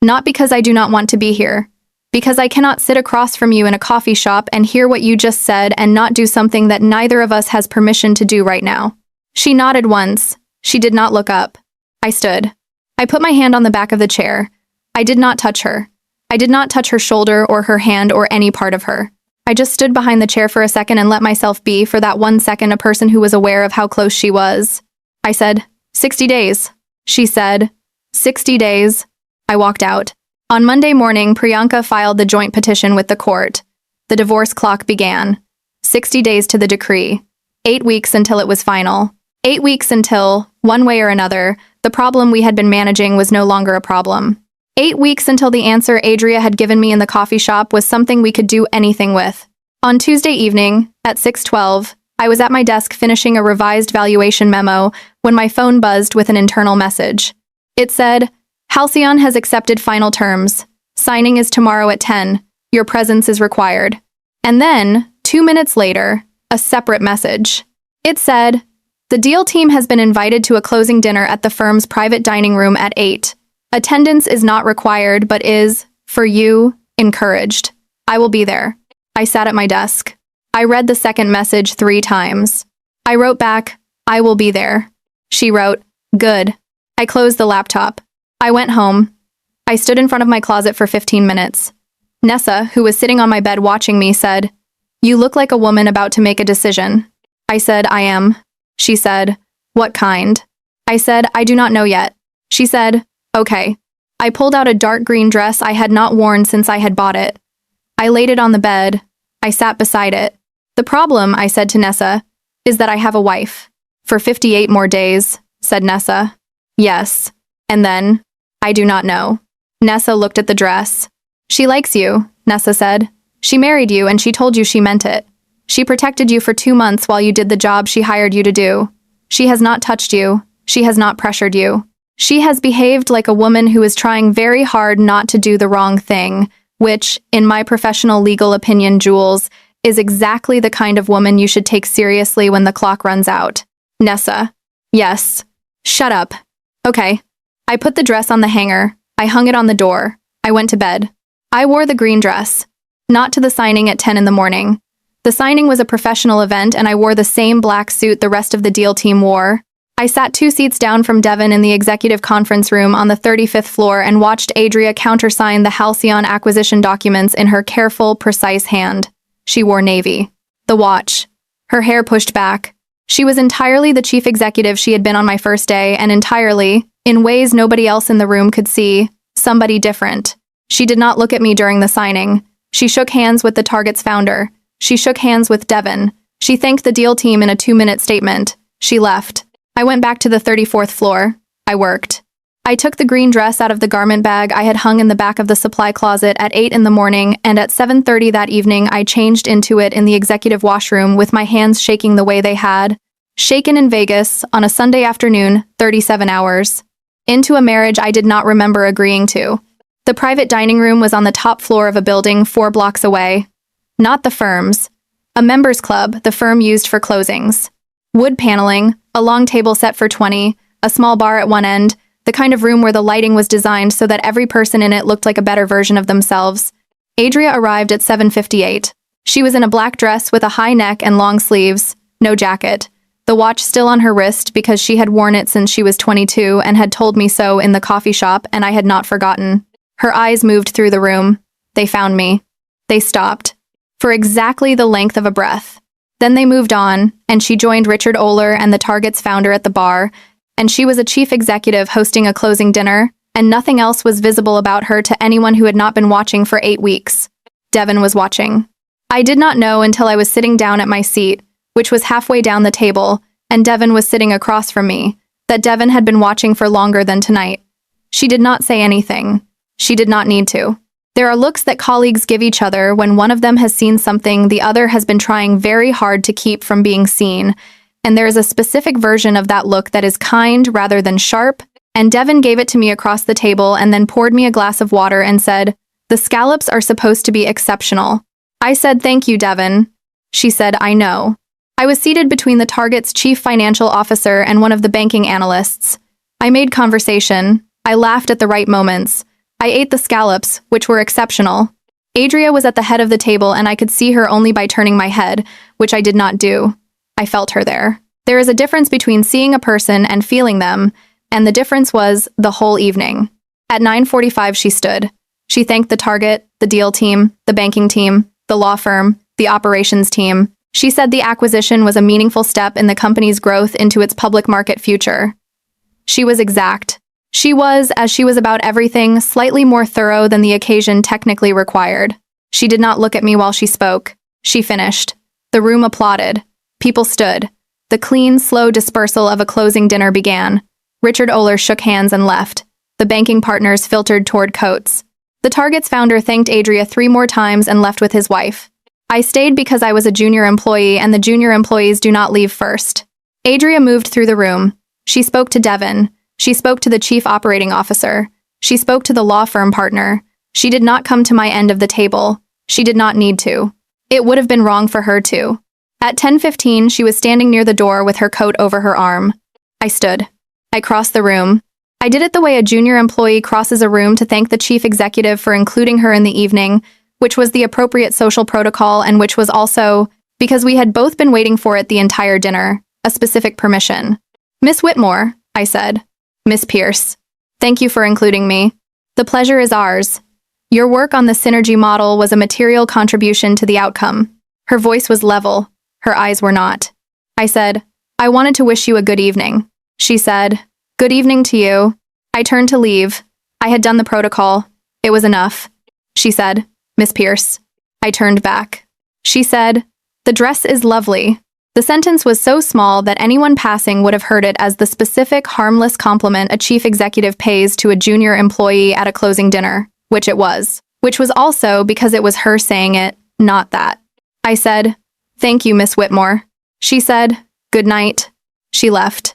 Not because I do not want to be here. Because I cannot sit across from you in a coffee shop and hear what you just said and not do something that neither of us has permission to do right now. She nodded once. She did not look up. I stood. I put my hand on the back of the chair. I did not touch her. I did not touch her shoulder or her hand or any part of her. I just stood behind the chair for a second and let myself be, for that 1 second, a person who was aware of how close she was. I said, 60 days. She said, 60 days. I walked out. On Monday morning, Priyanka filed the joint petition with the court. The divorce clock began. 60 days to the decree. 8 weeks until it was final. 8 weeks until, one way or another, the problem we had been managing was no longer a problem. 8 weeks until the answer Adria had given me in the coffee shop was something we could do anything with. On Tuesday evening, at 6:12, I was at my desk finishing a revised valuation memo when my phone buzzed with an internal message. It said, Halcyon has accepted final terms. Signing is tomorrow at 10. Your presence is required. And then, 2 minutes later, a separate message. It said, the deal team has been invited to a closing dinner at the firm's private dining room at 8. Attendance is not required but is, for you, encouraged. I will be there. I sat at my desk. I read the second message 3 times. I wrote back, I will be there. She wrote, good. I closed the laptop. I went home. I stood in front of my closet for 15 minutes. Nessa, who was sitting on my bed watching me, said, you look like a woman about to make a decision. I said, I am. She said, what kind? I said, I do not know yet. She said, okay. I pulled out a dark green dress I had not worn since I had bought it. I laid it on the bed. I sat beside it. The problem, I said to Nessa, is that I have a wife. For 58 more days, said Nessa. Yes. And then, I do not know. Nessa looked at the dress. She likes you, Nessa said. She married you and she told you she meant it. She protected you for 2 months while you did the job she hired you to do. She has not touched you. She has not pressured you. She has behaved like a woman who is trying very hard not to do the wrong thing, which, in my professional legal opinion, Jules, is exactly the kind of woman you should take seriously when the clock runs out. Nessa. Yes. Shut up. Okay. I put the dress on the hanger. I hung it on the door. I went to bed. I wore the green dress. Not to the signing at 10 in the morning. The signing was a professional event and I wore the same black suit the rest of the deal team wore. I sat 2 seats down from Devon in the executive conference room on the 35th floor and watched Adria countersign the Halcyon acquisition documents in her careful, precise hand. She wore navy. The watch. Her hair pushed back. She was entirely the chief executive she had been on my first day and entirely, in ways nobody else in the room could see, somebody different. She did not look at me during the signing. She shook hands with the Target's founder. She shook hands with Devon. She thanked the deal team in a 2-minute statement. She left. I went back to the 34th floor. I worked. I took the green dress out of the garment bag I had hung in the back of the supply closet at 8 in the morning, and at 7:30 that evening I changed into it in the executive washroom with my hands shaking the way they had. Shaken in Vegas, on a Sunday afternoon, 37 hours. Into a marriage I did not remember agreeing to. The private dining room was on the top floor of a building 4 blocks away. Not the firm's. A members club the firm used for closings. Wood paneling, a long table set for 20, a small bar at one end, the kind of room where the lighting was designed so that every person in it looked like a better version of themselves. Adria arrived at 7:58. She was in a black dress with a high neck and long sleeves, no jacket, the watch still on her wrist because she had worn it since she was 22 and had told me so in the coffee shop, and I had not forgotten. Her eyes moved through the room. They found me. They stopped. For exactly the length of a breath. Then they moved on, and she joined Richard Oler and the Target's founder at the bar, and she was a chief executive hosting a closing dinner, and nothing else was visible about her to anyone who had not been watching for 8 weeks. Devin was watching. I did not know until I was sitting down at my seat, which was halfway down the table, and Devin was sitting across from me, that Devin had been watching for longer than tonight. She did not say anything. She did not need to. There are looks that colleagues give each other when one of them has seen something the other has been trying very hard to keep from being seen, and there is a specific version of that look that is kind rather than sharp, and Devin gave it to me across the table and then poured me a glass of water and said, "The scallops are supposed to be exceptional." I said, "Thank you, Devin." She said, "I know." I was seated between the Target's chief financial officer and one of the banking analysts. I made conversation. I laughed at the right moments. I ate the scallops, which were exceptional. Adria was at the head of the table and I could see her only by turning my head, which I did not do. I felt her there. There is a difference between seeing a person and feeling them, and the difference was the whole evening. At 9:45 she stood. She thanked the Target, the deal team, the banking team, the law firm, the operations team. She said the acquisition was a meaningful step in the company's growth into its public market future. She was exact. She was, as she was about everything, slightly more thorough than the occasion technically required. She did not look at me while she spoke. She finished. The room applauded. People stood. The clean, slow dispersal of a closing dinner began. Richard Oler shook hands and left. The banking partners filtered toward Coates. The Target's founder thanked Adria 3 more times and left with his wife. I stayed because I was a junior employee and the junior employees do not leave first. Adria moved through the room. She spoke to Devin. She spoke to the chief operating officer. She spoke to the law firm partner. She did not come to my end of the table. She did not need to. It would have been wrong for her to. At 10:15, she was standing near the door with her coat over her arm. I stood. I crossed the room. I did it the way a junior employee crosses a room to thank the chief executive for including her in the evening, which was the appropriate social protocol and which was also, because we had both been waiting for it the entire dinner, a specific permission. "Miss Whitmore," I said. "Miss Pierce. Thank you for including me. The pleasure is ours. Your work on the synergy model was a material contribution to the outcome." Her voice was level. Her eyes were not. I said, "I wanted to wish you a good evening." She said, "Good evening to you." I turned to leave. I had done the protocol. It was enough. She said, "Miss Pierce." I turned back. She said, "The dress is lovely." The sentence was so small that anyone passing would have heard it as the specific, harmless compliment a chief executive pays to a junior employee at a closing dinner, which it was. Which was also because it was her saying it, not that. I said, "Thank you, Miss Whitmore." She said, "Good night." She left.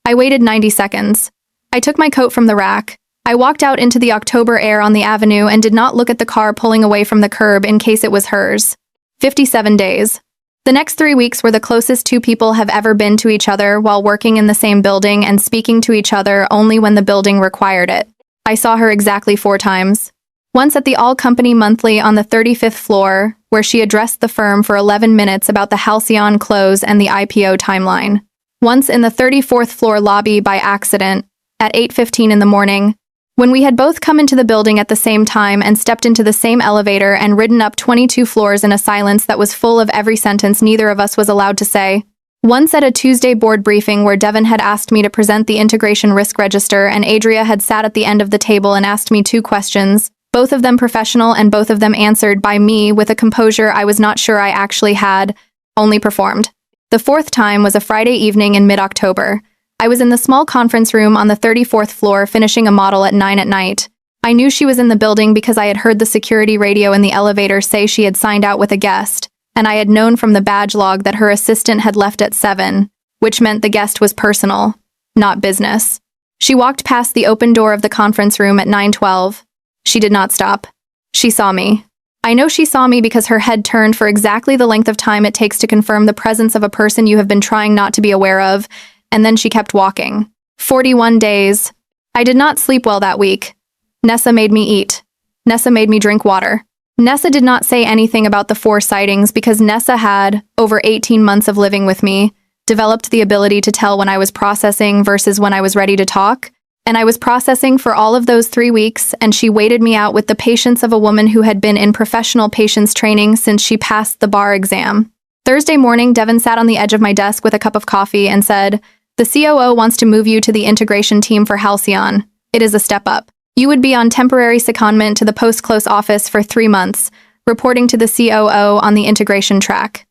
I waited 90 seconds. I took my coat from the rack. I walked out into the October air on the avenue and did not look at the car pulling away from the curb in case it was hers. 57 days. The next 3 weeks were the closest 2 people have ever been to each other while working in the same building and speaking to each other only when the building required it. I saw her exactly 4 times. Once at the all-company monthly on the 35th floor, where she addressed the firm for 11 minutes about the Halcyon close and the IPO timeline. Once in the 34th floor lobby by accident, at 8:15 in the morning, when we had both come into the building at the same time and stepped into the same elevator and ridden up 22 floors in a silence that was full of every sentence neither of us was allowed to say. Once at a Tuesday board briefing where Devin had asked me to present the integration risk register and Adria had sat at the end of the table and asked me 2 questions, both of them professional and both of them answered by me with a composure I was not sure I actually had, only performed. The 4th time was a Friday evening in mid-October. I was in the small conference room on the 34th floor finishing a model at 9 at night. I knew she was in the building because I had heard the security radio in the elevator say she had signed out with a guest, and I had known from the badge log that her assistant had left at 7, which meant the guest was personal, not business. She walked past the open door of the conference room at 9:12. She did not stop. She saw me. I know she saw me because her head turned for exactly the length of time it takes to confirm the presence of a person you have been trying not to be aware of, and then she kept walking. 41 days. I did not sleep well that week. Nessa made me eat. Nessa made me drink water. Nessa did not say anything about the 4 sightings because Nessa had, over 18 months of living with me, developed the ability to tell when I was processing versus when I was ready to talk, and I was processing for all of those 3 weeks, and she waited me out with the patience of a woman who had been in professional patience training since she passed the bar exam. Thursday morning, Devin sat on the edge of my desk with a cup of coffee and said, "The COO wants to move you to the integration team for Halcyon. It is a step up. You would be on temporary secondment to the post-close office for 3 months, reporting to the COO on the integration track.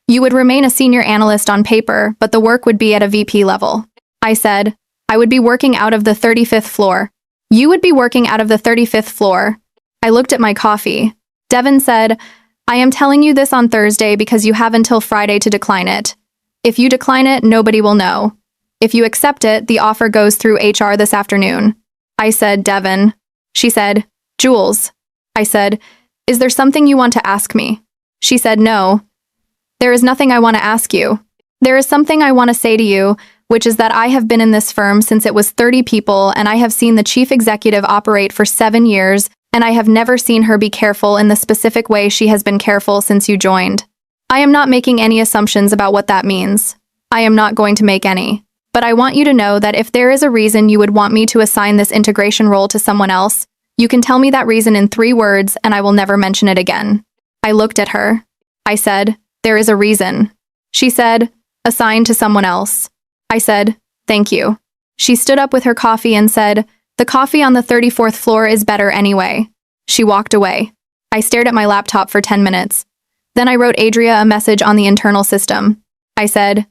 You would remain a senior analyst on paper, but the work would be at a VP level." I said, "I would be working out of the 35th floor. You would be working out of the 35th floor." I looked at my coffee. Devin said, "I am telling you this on Thursday because you have until Friday to decline it. If you decline it, nobody will know. If you accept it, the offer goes through HR this afternoon." I said, "Devin." She said, "Jules." I said, "Is there something you want to ask me?" She said, "No. There is nothing I want to ask you. There is something I want to say to you, which is that I have been in this firm since it was 30 people, and I have seen the chief executive operate for 7 years, and I have never seen her be careful in the specific way she has been careful since you joined. I am not making any assumptions about what that means. I am not going to make any. But I want you to know that if there is a reason you would want me to assign this integration role to someone else, you can tell me that reason in 3 words, and I will never mention it again." I looked at her. I said, "There is a reason." She said, "Assigned to someone else." I said, "Thank you." She stood up with her coffee and said, "The coffee on the 34th floor is better anyway." She walked away. I stared at my laptop for 10 minutes. Then I wrote Adria a message on the internal system. I said,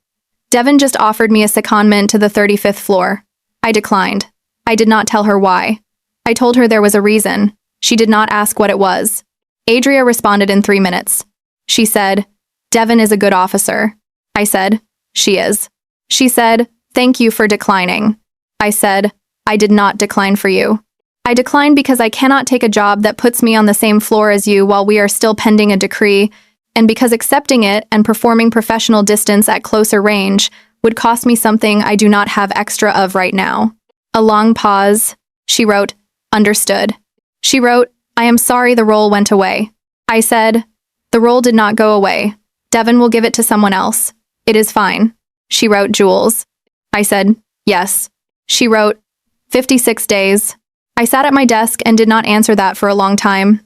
"Devin just offered me a secondment to the 35th floor. I declined. I did not tell her why. I told her there was a reason. She did not ask what it was." Adria responded in 3 minutes. She said, "Devin is a good officer." I said, "She is." She said, "Thank you for declining." I said, "I did not decline for you. I declined because I cannot take a job that puts me on the same floor as you while we are still pending a decree, and because accepting it and performing professional distance at closer range would cost me something I do not have extra of right now." A long pause. She wrote, "Understood." She wrote, "I am sorry the role went away." I said, "The role did not go away. Devin will give it to someone else. It is fine." She wrote, "Jules." I said, "Yes." She wrote, 56 days. I sat at my desk and did not answer that for a long time.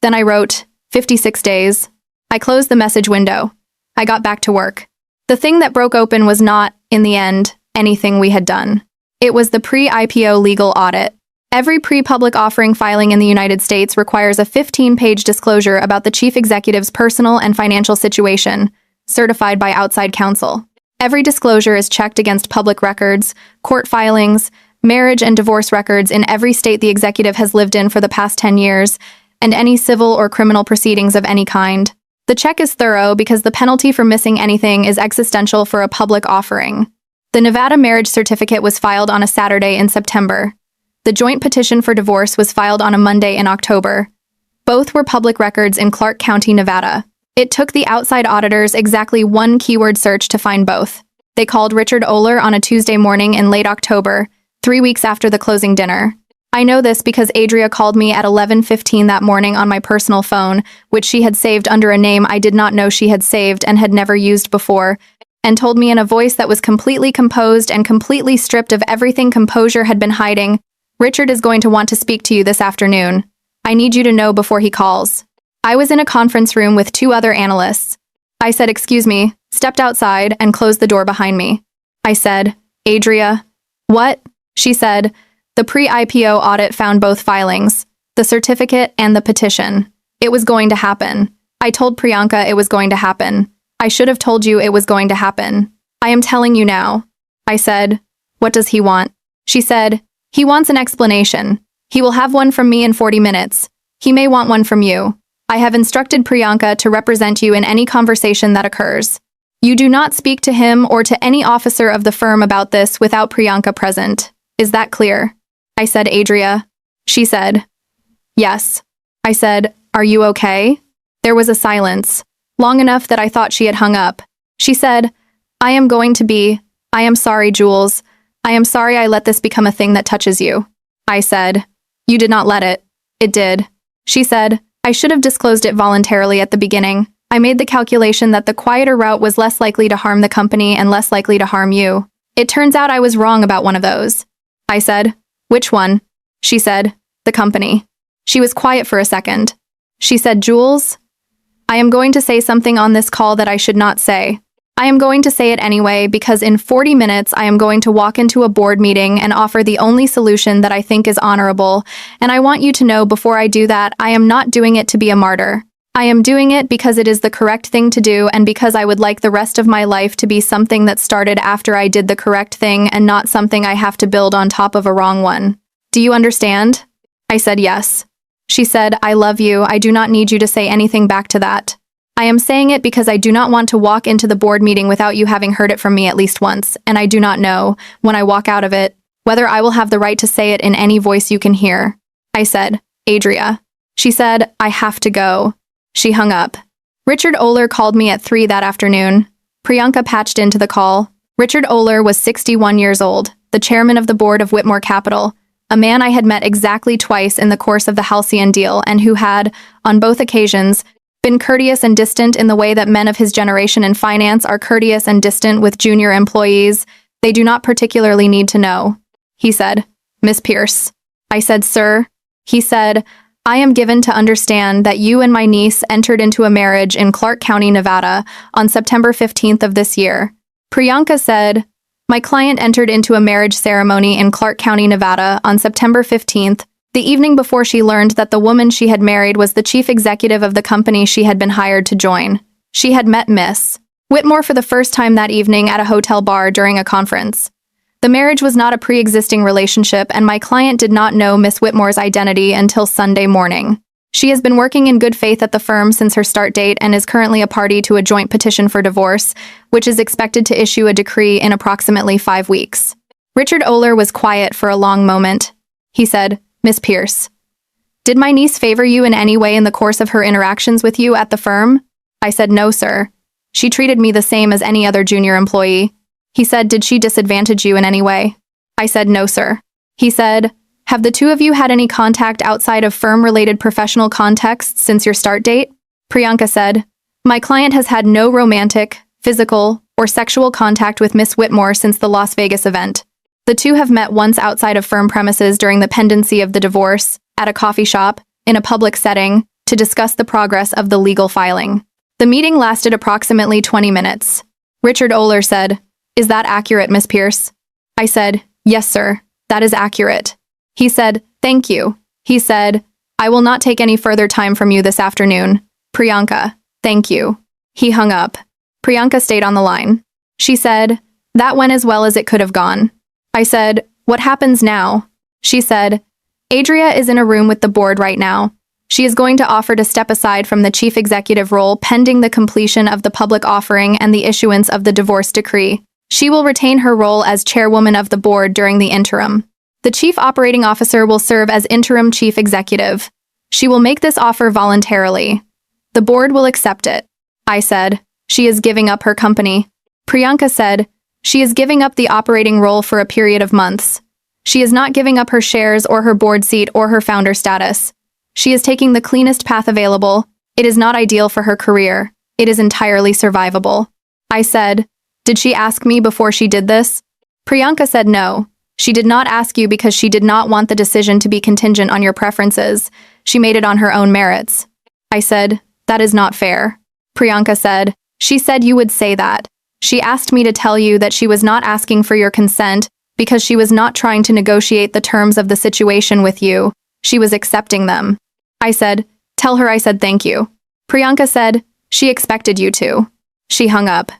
Then I wrote, 56 days. I closed the message window. I got back to work. The thing that broke open was not, in the end, anything we had done. It was the pre-IPO legal audit. Every pre-public offering filing in the United States requires a 15-page disclosure about the chief executive's personal and financial situation, certified by outside counsel. Every disclosure is checked against public records, court filings, marriage and divorce records in every state the executive has lived in for the past 10 years, and any civil or criminal proceedings of any kind. The check is thorough because the penalty for missing anything is existential for a public offering. The Nevada marriage certificate was filed on a Saturday in September. The joint petition for divorce was filed on a Monday in October. Both were public records in Clark County, Nevada. It took the outside auditors exactly 1 keyword search to find both. They called Richard Oler on a Tuesday morning in late October, 3 weeks after the closing dinner. I know this because Adria called me at 11:15 that morning on my personal phone, which she had saved under a name I did not know she had saved and had never used before, and told me in a voice that was completely composed and completely stripped of everything composure had been hiding, "Richard is going to want to speak to you this afternoon. I need you to know before he calls." I was in a conference room with 2 other analysts. I said, "Excuse me," stepped outside, and closed the door behind me. I said, "Adria." "What?" She said, "The pre-IPO audit found both filings, the certificate and the petition. It was going to happen. I told Priyanka it was going to happen. I should have told you it was going to happen. I am telling you now." I said, "What does he want?" She said, "He wants an explanation. He will have one from me in 40 minutes. He may want one from you. I have instructed Priyanka to represent you in any conversation that occurs. You do not speak to him or to any officer of the firm about this without Priyanka present. Is that clear?" I said, "Adria." She said, "Yes." I said, "Are you okay?" There was a silence, long enough that I thought she had hung up. She said, I am sorry, Jules. I am sorry I let this become a thing that touches you." I said, "You did not let it. It did." She said, I should have disclosed it voluntarily at the beginning. I made the calculation that the quieter route was less likely to harm the company and less likely to harm you. It turns out I was wrong about one of those. I said, "Which one?" She said, "The company." She was quiet for a second. She said, "Jules, I am going to say something on this call that I should not say. I am going to say it anyway because in 40 minutes I am going to walk into a board meeting and offer the only solution that I think is honorable, and I want you to know before I do that I am not doing it to be a martyr. I am doing it because it is the correct thing to do and because I would like the rest of my life to be something that started after I did the correct thing and not something I have to build on top of a wrong one. Do you understand?" I said yes. She said, "I love you. I do not need you to say anything back to that. I am saying it because I do not want to walk into the board meeting without you having heard it from me at least once, and I do not know, when I walk out of it, whether I will have the right to say it in any voice you can hear." I said, "Adria." She said, "I have to go." She hung up. Richard Oler called me at 3 that afternoon. Priyanka patched into the call. Richard Oler was 61 years old, the chairman of the board of Whitmore Capital, a man I had met exactly twice in the course of the Halcyon deal and who had, on both occasions, been courteous and distant in the way that men of his generation in finance are courteous and distant with junior employees. They do not particularly need to know. He said, "Miss Pierce." I said, "Sir." He said, "I am given to understand that you and my niece entered into a marriage in Clark County, Nevada, on September 15th of this year." Priyanka said, "My client entered into a marriage ceremony in Clark County, Nevada, on September 15th, the evening before she learned that the woman she had married was the chief executive of the company she had been hired to join. She had met Miss Whitmore for the first time that evening at a hotel bar during a conference. The marriage was not a pre-existing relationship, and my client did not know Miss Whitmore's identity until Sunday morning. She has been working in good faith at the firm since her start date and is currently a party to a joint petition for divorce, which is expected to issue a decree in approximately 5 weeks." Richard Oler was quiet for a long moment. He said, "Miss Pierce, did my niece favor you in any way in the course of her interactions with you at the firm?" I said, "No, sir. She treated me the same as any other junior employee." He said, "Did she disadvantage you in any way?" I said, "No, sir." He said, "Have the two of you had any contact outside of firm-related professional contexts since your start date?" Priyanka said, "My client has had no romantic, physical, or sexual contact with Miss Whitmore since the Las Vegas event. The two have met once outside of firm premises during the pendency of the divorce, at a coffee shop, in a public setting, to discuss the progress of the legal filing. The meeting lasted approximately 20 minutes. Richard Oler said, "Is that accurate, Miss Pierce?" I said, "Yes, sir, that is accurate." He said, "Thank you." He said, "I will not take any further time from you this afternoon. Priyanka, thank you." He hung up. Priyanka stayed on the line. She said, "That went as well as it could have gone." I said, "What happens now?" She said, "Adria is in a room with the board right now. She is going to offer to step aside from the chief executive role pending the completion of the public offering and the issuance of the divorce decree. She will retain her role as chairwoman of the board during the interim. The chief operating officer will serve as interim chief executive. She will make this offer voluntarily. The board will accept it." I said, "She is giving up her company." Priyanka said, "She is giving up the operating role for a period of months. She is not giving up her shares or her board seat or her founder status. She is taking the cleanest path available. It is not ideal for her career. It is entirely survivable." I said, "Did she ask me before she did this?" Priyanka said no. She did not ask you because she did not want the decision to be contingent on your preferences. She made it on her own merits. I said, "That is not fair." Priyanka said, "She said you would say that. She asked me to tell you that she was not asking for your consent because she was not trying to negotiate the terms of the situation with you. She was accepting them." I said, "Tell her I said thank you." Priyanka said, "She expected you to." She hung up.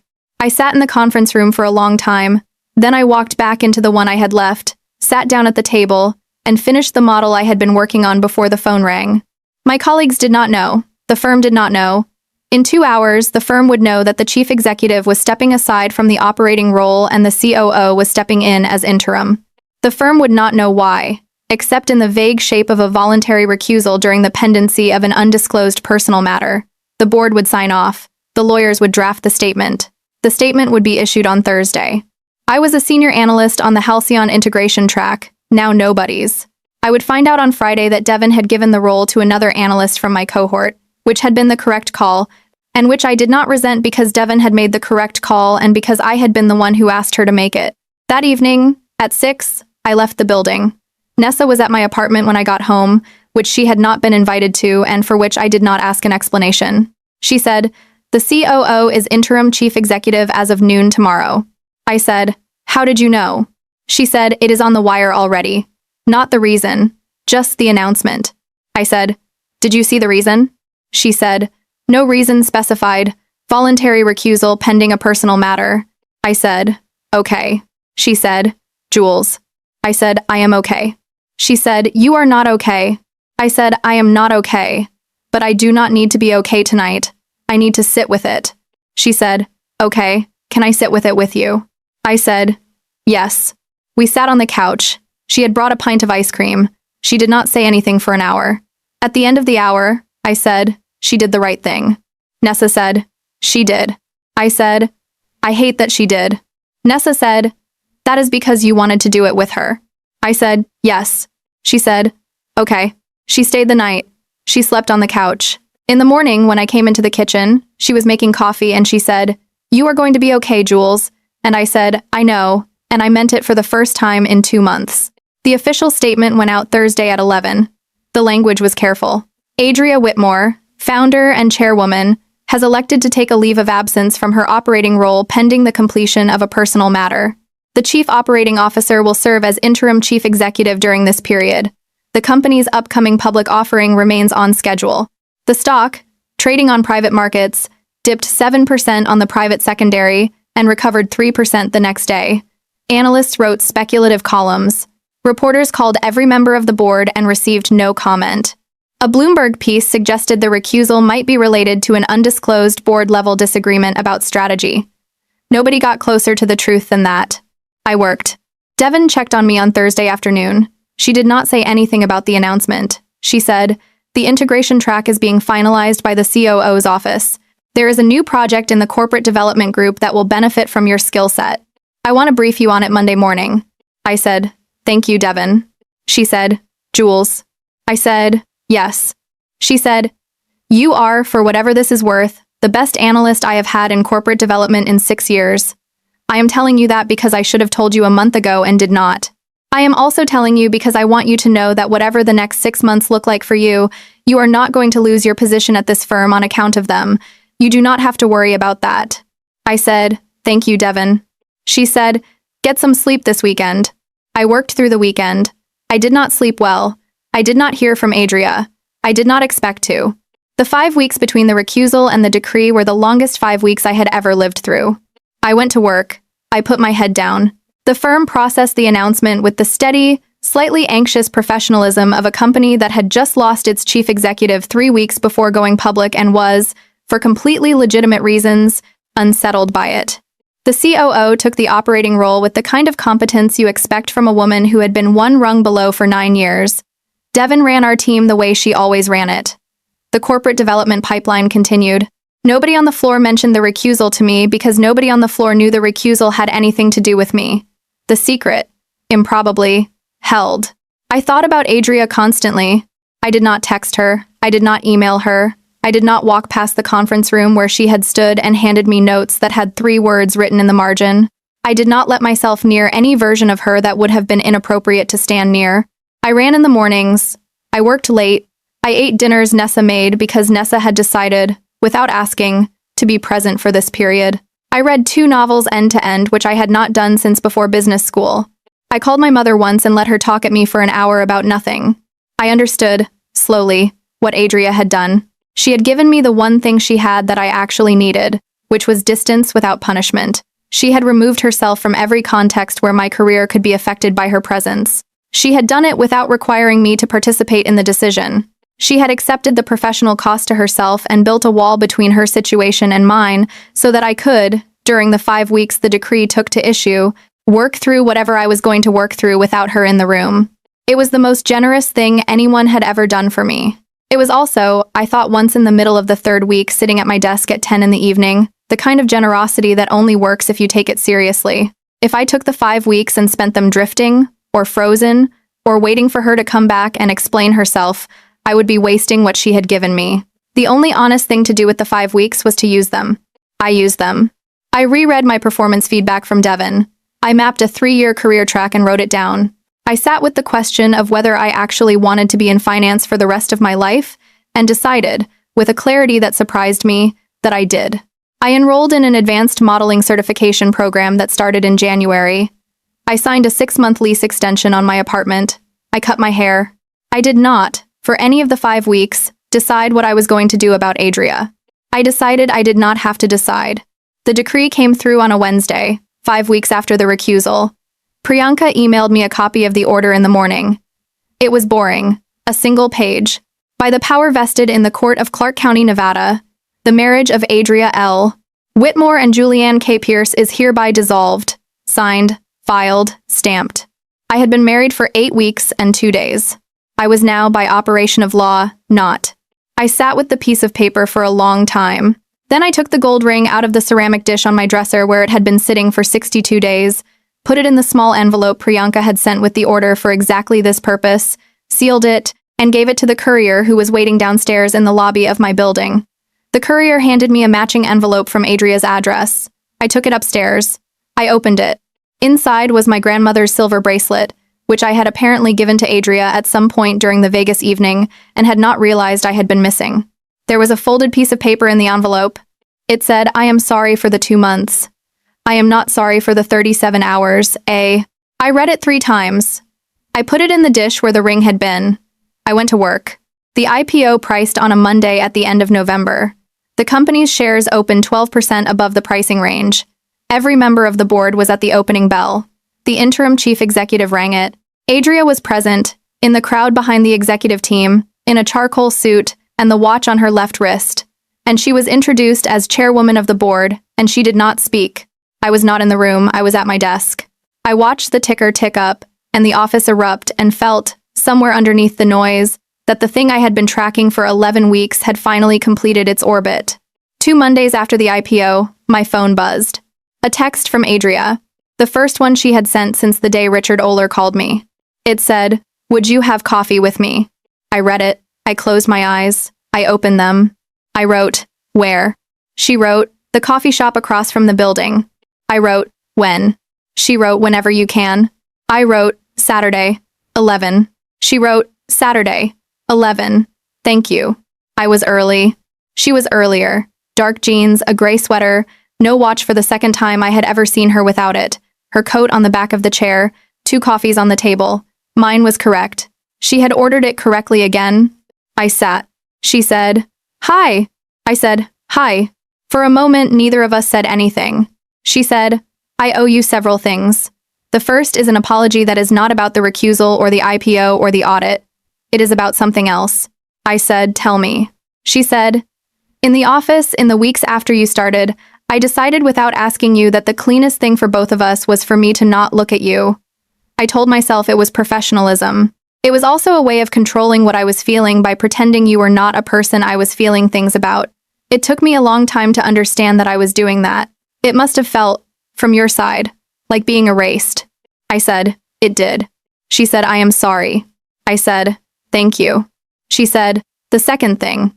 I sat in the conference room for a long time. Then I walked back into the one I had left, sat down at the table, and finished the model I had been working on before the phone rang. My colleagues did not know. The firm did not know. In 2 hours, the firm would know that the chief executive was stepping aside from the operating role and the COO was stepping in as interim. The firm would not know why, except in the vague shape of a voluntary recusal during the pendency of an undisclosed personal matter. The board would sign off. The lawyers would draft the statement. The statement would be issued on Thursday. I was a senior analyst on the Halcyon integration track, now nobody's. I would find out on Friday that Devin had given the role to another analyst from my cohort, which had been the correct call, and which I did not resent because Devin had made the correct call and because I had been the one who asked her to make it. That evening, at 6, I left the building. Nessa was at my apartment when I got home, which she had not been invited to and for which I did not ask an explanation. She said, "The COO is interim chief executive as of noon tomorrow." I said, "How did you know?" She said, "It is on the wire already. Not the reason, just the announcement." I said, "Did you see the reason?" She said, "No reason specified. Voluntary recusal pending a personal matter." I said, "Okay." She said, "Jules." I said, "I am okay." She said, "You are not okay." I said, "I am not okay. But I do not need to be okay tonight. I need to sit with it." She said, "Okay, can I sit with it with you?" I said, "Yes." We sat on the couch. She had brought a pint of ice cream. She did not say anything for an hour. At the end of the hour, I said, "She did the right thing." Nessa said, "She did." I said, "I hate that she did." Nessa said, "That is because you wanted to do it with her." I said, "Yes." She said, "Okay." She stayed the night. She slept on the couch. In the morning, when I came into the kitchen, she was making coffee and she said, "You are going to be okay, Jules." And I said, "I know," and I meant it for the first time in 2 months. The official statement went out Thursday at 11. The language was careful. Adria Whitmore, founder and chairwoman, has elected to take a leave of absence from her operating role pending the completion of a personal matter. The chief operating officer will serve as interim chief executive during this period. The company's upcoming public offering remains on schedule. The stock, trading on private markets, dipped 7% on the private secondary and recovered 3% the next day. Analysts wrote speculative columns. Reporters called every member of the board and received no comment. A Bloomberg piece suggested the recusal might be related to an undisclosed board-level disagreement about strategy. Nobody got closer to the truth than that. I worked. Devin checked on me on Thursday afternoon. She did not say anything about the announcement. She said, "The integration track is being finalized by the COO's office. There is a new project in the corporate development group that will benefit from your skill set. I want to brief you on it Monday morning." I said, "Thank you, Devin." She said, "Jules." I said, "Yes." She said, "You are, for whatever this is worth, the best analyst I have had in corporate development in 6 years. I am telling you that because I should have told you a month ago and did not. I am also telling you because I want you to know that whatever the next 6 months look like for you, you are not going to lose your position at this firm on account of them. You do not have to worry about that." I said, "Thank you, Devin." She said, "Get some sleep this weekend." I worked through the weekend. I did not sleep well. I did not hear from Adria. I did not expect to. The 5 weeks between the recusal and the decree were the longest 5 weeks I had ever lived through. I went to work. I put my head down. The firm processed the announcement with the steady, slightly anxious professionalism of a company that had just lost its chief executive 3 weeks before going public and was, for completely legitimate reasons, unsettled by it. The COO took the operating role with the kind of competence you expect from a woman who had been one rung below for 9 years. Devin ran our team the way she always ran it. The corporate development pipeline continued. Nobody on the floor mentioned the recusal to me because nobody on the floor knew the recusal had anything to do with me. The secret, improbably, held. I thought about Adria constantly. I did not text her. I did not email her. I did not walk past the conference room where she had stood and handed me notes that had 3 words written in the margin. I did not let myself near any version of her that would have been inappropriate to stand near. I ran in the mornings. I worked late. I ate dinners Nessa made because Nessa had decided, without asking, to be present for this period. I read 2 novels end to end, which I had not done since before business school. I called my mother once and let her talk at me for an hour about nothing. I understood, slowly, what Adria had done. She had given me the one thing she had that I actually needed, which was distance without punishment. She had removed herself from every context where my career could be affected by her presence. She had done it without requiring me to participate in the decision. She had accepted the professional cost to herself and built a wall between her situation and mine so that I could, during the 5 weeks the decree took to issue, work through whatever I was going to work through without her in the room. It was the most generous thing anyone had ever done for me. It was also, I thought once in the middle of the 3rd week sitting at my desk at 10 in the evening, the kind of generosity that only works if you take it seriously. If I took the 5 weeks and spent them drifting, or frozen, or waiting for her to come back and explain herself, I would be wasting what she had given me. The only honest thing to do with the 5 weeks was to use them. I used them. I reread my performance feedback from Devon. I mapped a 3-year career track and wrote it down. I sat with the question of whether I actually wanted to be in finance for the rest of my life, and decided, with a clarity that surprised me, that I did. I enrolled in an advanced modeling certification program that started in January. I signed a 6-month lease extension on my apartment. I cut my hair. I did not, for any of the 5 weeks, decide what I was going to do about Adria. I decided I did not have to decide. The decree came through on a Wednesday, 5 weeks after the recusal. Priyanka emailed me a copy of the order in the morning. It was boring, a single page. By the power vested in the Court of Clark County, Nevada, the marriage of Adria L. Whitmore and Julianne K. Pierce is hereby dissolved, signed, filed, stamped. I had been married for 8 weeks and 2 days. I was now, by operation of law, not. I sat with the piece of paper for a long time. Then I took the gold ring out of the ceramic dish on my dresser where it had been sitting for 62 days, put it in the small envelope Priyanka had sent with the order for exactly this purpose, sealed it, and gave it to the courier who was waiting downstairs in the lobby of my building. The courier handed me a matching envelope from Adria's address. I took it upstairs. I opened it. Inside was my grandmother's silver bracelet, which I had apparently given to Adria at some point during the Vegas evening and had not realized I had been missing. There was a folded piece of paper in the envelope. It said, "I am sorry for the 2 months. I am not sorry for the 37 hours, I read it 3 times. I put it in the dish where the ring had been. I went to work. The IPO priced on a Monday at the end of November. The company's shares opened 12% above the pricing range. Every member of the board was at the opening bell. The interim chief executive rang it. Adria was present, in the crowd behind the executive team, in a charcoal suit and the watch on her left wrist. And she was introduced as chairwoman of the board, and she did not speak. I was not in the room, I was at my desk. I watched the ticker tick up, and the office erupt, and felt, somewhere underneath the noise, that the thing I had been tracking for 11 weeks had finally completed its orbit. 2 Mondays after the IPO, my phone buzzed. A text from Adria. The first one she had sent since the day Richard Oler called me. It said, "Would you have coffee with me?" I read it. I closed my eyes. I opened them. I wrote, "Where?" She wrote, "The coffee shop across from the building." I wrote, "When?" She wrote, "Whenever you can." I wrote, "Saturday, 11." She wrote, "Saturday, 11. Thank you." I was early. She was earlier. Dark jeans, a gray sweater, no watch for the second time I had ever seen her without it. Her coat on the back of the chair, 2 coffees on the table. Mine was correct. She had ordered it correctly again. I sat. She said, "Hi." I said, "Hi." For a moment, neither of us said anything. She said, "I owe you several things. The first is an apology that is not about the recusal or the IPO or the audit. It is about something else." I said, "Tell me." She said, "In the office, in the weeks after you started, I decided without asking you that the cleanest thing for both of us was for me to not look at you. I told myself it was professionalism. It was also a way of controlling what I was feeling by pretending you were not a person I was feeling things about. It took me a long time to understand that I was doing that. It must have felt, from your side, like being erased." I said, "It did." She said, "I am sorry." I said, "Thank you." She said, "The second thing.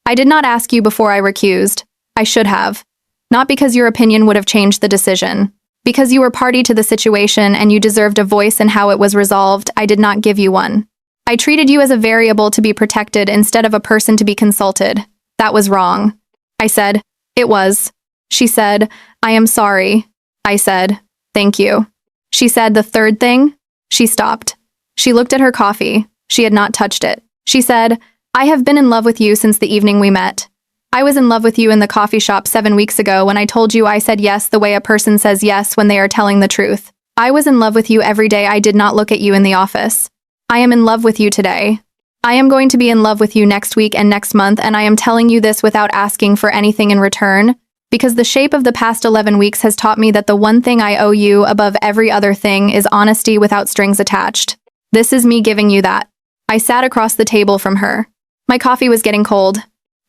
I did not ask you before I recused. I should have. Not because your opinion would have changed the decision. Because you were party to the situation and you deserved a voice in how it was resolved, I did not give you one. I treated you as a variable to be protected instead of a person to be consulted. That was wrong." I said, "It was." She said, "I am sorry." I said, "Thank you." She said, "The third thing?" She stopped. She looked at her coffee. She had not touched it. She said, "I have been in love with you since the evening we met. I was in love with you in the coffee shop 7 weeks ago when I told you I said yes the way a person says yes when they are telling the truth. I was in love with you every day I did not look at you in the office. I am in love with you today. I am going to be in love with you next week and next month, and I am telling you this without asking for anything in return, because the shape of the past 11 weeks has taught me that the one thing I owe you above every other thing is honesty without strings attached. This is me giving you that." I sat across the table from her. My coffee was getting cold.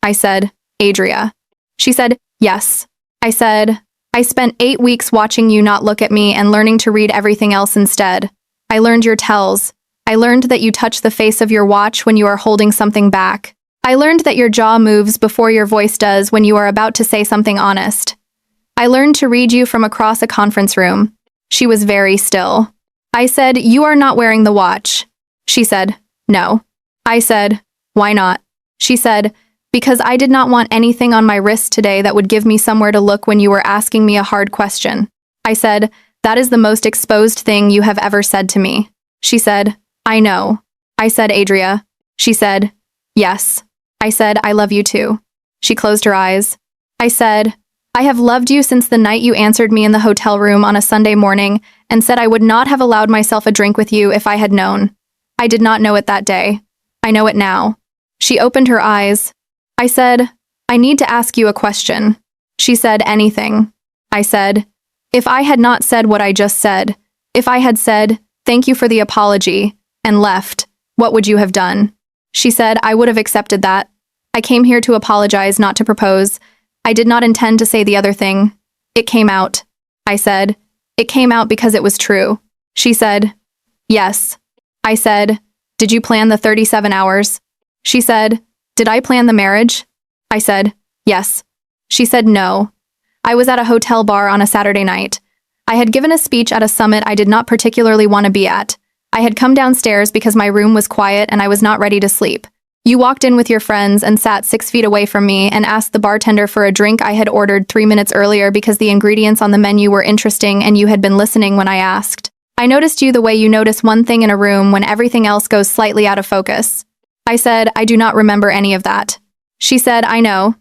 I said, "Adria." She said, "Yes." I said, "I spent 8 weeks watching you not look at me and learning to read everything else instead. I learned your tells. I learned that you touch the face of your watch when you are holding something back. I learned that your jaw moves before your voice does when you are about to say something honest. I learned to read you from across a conference room. She was very still. I said, "You are not wearing the watch." She said, "No." I said, "Why not?" She said, "Because I did not want anything on my wrist today that would give me somewhere to look when you were asking me a hard question." I said, "That is the most exposed thing you have ever said to me." She said, "I know." I said, "Adria." She said, "Yes." I said, "I love you too." She closed her eyes. I said, "I have loved you since the night you answered me in the hotel room on a Sunday morning and said I would not have allowed myself a drink with you if I had known. I did not know it that day. I know it now." She opened her eyes. I said, "I need to ask you a question." She said, "Anything." I said, "If I had not said what I just said, if I had said, 'Thank you for the apology,' and left, what would you have done?" She said, "I would have accepted that. I came here to apologize, not to propose. I did not intend to say the other thing. It came out." I said, "It came out because it was true." She said, "Yes." I said, "Did you plan the 37 hours?" She said, "Did I plan the marriage?" I said, "Yes." She said, "No. I was at a hotel bar on a Saturday night. I had given a speech at a summit I did not particularly want to be at. I had come downstairs because my room was quiet and I was not ready to sleep. You walked in with your friends and sat 6 feet away from me and asked the bartender for a drink I had ordered 3 minutes earlier because the ingredients on the menu were interesting and you had been listening when I asked. I noticed you the way you notice one thing in a room when everything else goes slightly out of focus." I said, "I do not remember any of that." She said, "I know.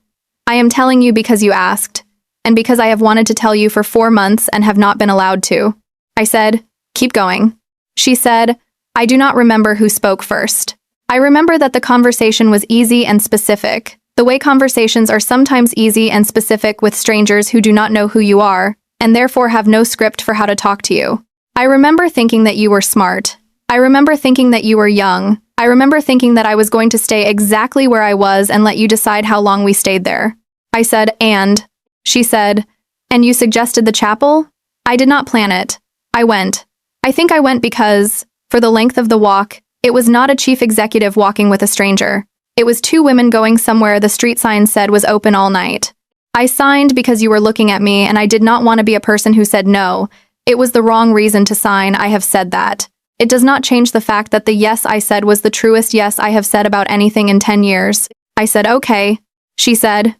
I am telling you because you asked, and because I have wanted to tell you for 4 months and have not been allowed to." I said, "Keep going." She said, "I do not remember who spoke first. I remember that the conversation was easy and specific, the way conversations are sometimes easy and specific with strangers who do not know who you are, and therefore have no script for how to talk to you. I remember thinking that you were smart. I remember thinking that you were young. I remember thinking that I was going to stay exactly where I was and let you decide how long we stayed there." I said, "And?" She said, "And you suggested the chapel?" I did not plan it. I went. I think I went because, for the length of the walk, it was not a chief executive walking with a stranger. It was 2 women going somewhere the street sign said was open all night. I signed because you were looking at me and I did not want to be a person who said no. It was the wrong reason to sign, I have said that. It does not change the fact that the yes I said was the truest yes I have said about anything in 10 years. I said, "Okay." She said,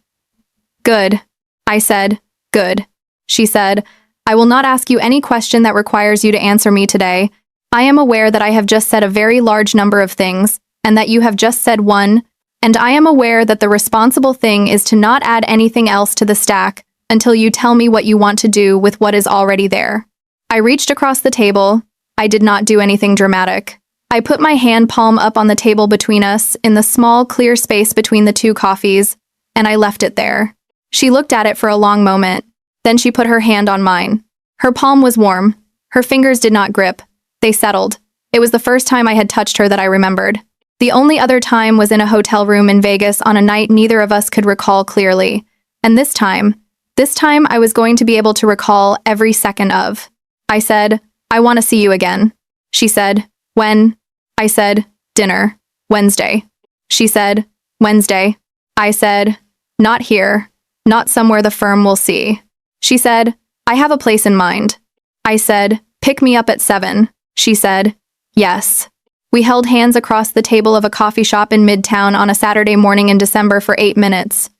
"Good." I said, "Good." She said, "I will not ask you any question that requires you to answer me today. I am aware that I have just said a very large number of things, and that you have just said one, and I am aware that the responsible thing is to not add anything else to the stack until you tell me what you want to do with what is already there." I reached across the table. I did not do anything dramatic. I put my hand palm up on the table between us, in the small, clear space between the 2 coffees, and I left it there. She looked at it for a long moment. Then she put her hand on mine. Her palm was warm. Her fingers did not grip. They settled. It was the first time I had touched her that I remembered. The only other time was in a hotel room in Vegas on a night neither of us could recall clearly. And this time I was going to be able to recall every second of. I said, "I want to see you again." She said, "When?" I said, "Dinner. Wednesday." She said, "Wednesday." I said, "Not here. Not somewhere the firm will see." She said, "I have a place in mind." I said, "Pick me up at 7. She said, "Yes." We held hands across the table of a coffee shop in Midtown on a Saturday morning in December for 8 minutes.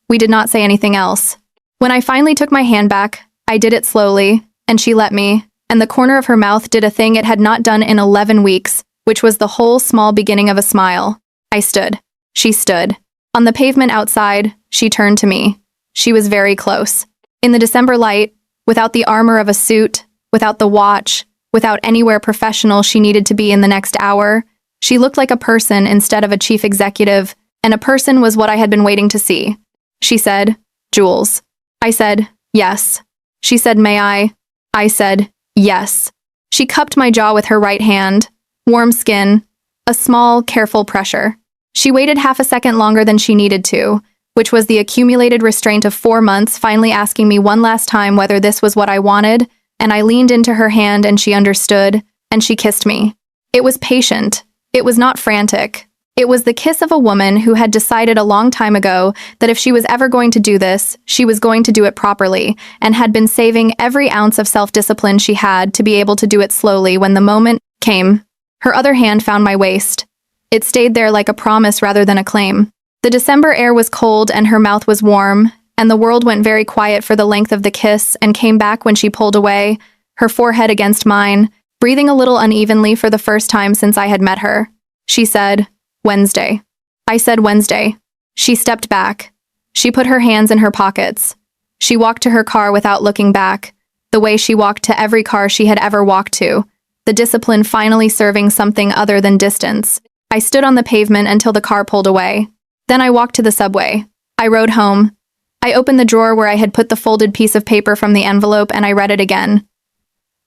We did not say anything else. When I finally took my hand back, I did it slowly, and she let me, and the corner of her mouth did a thing it had not done in 11 weeks, which was the whole small beginning of a smile. I stood. She stood. On the pavement outside, she turned to me. She was very close. In the December light, without the armor of a suit, without the watch, without anywhere professional she needed to be in the next hour, she looked like a person instead of a chief executive, and a person was what I had been waiting to see. She said, "Jules." I said, "Yes." She said, "May I?" I said, "Yes." She cupped my jaw with her right hand. Warm skin. A small, careful pressure. She waited half a second longer than she needed to, which was the accumulated restraint of 4 months, finally asking me one last time whether this was what I wanted, and I leaned into her hand and she understood, and she kissed me. It was patient. It was not frantic. It was the kiss of a woman who had decided a long time ago that if she was ever going to do this, she was going to do it properly, and had been saving every ounce of self-discipline she had to be able to do it slowly when the moment came. Her other hand found my waist. It stayed there like a promise rather than a claim. The December air was cold and her mouth was warm, and the world went very quiet for the length of the kiss and came back when she pulled away, her forehead against mine, breathing a little unevenly for the first time since I had met her. She said, "Wednesday." I said, "Wednesday." She stepped back. She put her hands in her pockets. She walked to her car without looking back, the way she walked to every car she had ever walked to, the discipline finally serving something other than distance. I stood on the pavement until the car pulled away. Then I walked to the subway. I rode home. I opened the drawer where I had put the folded piece of paper from the envelope and I read it again.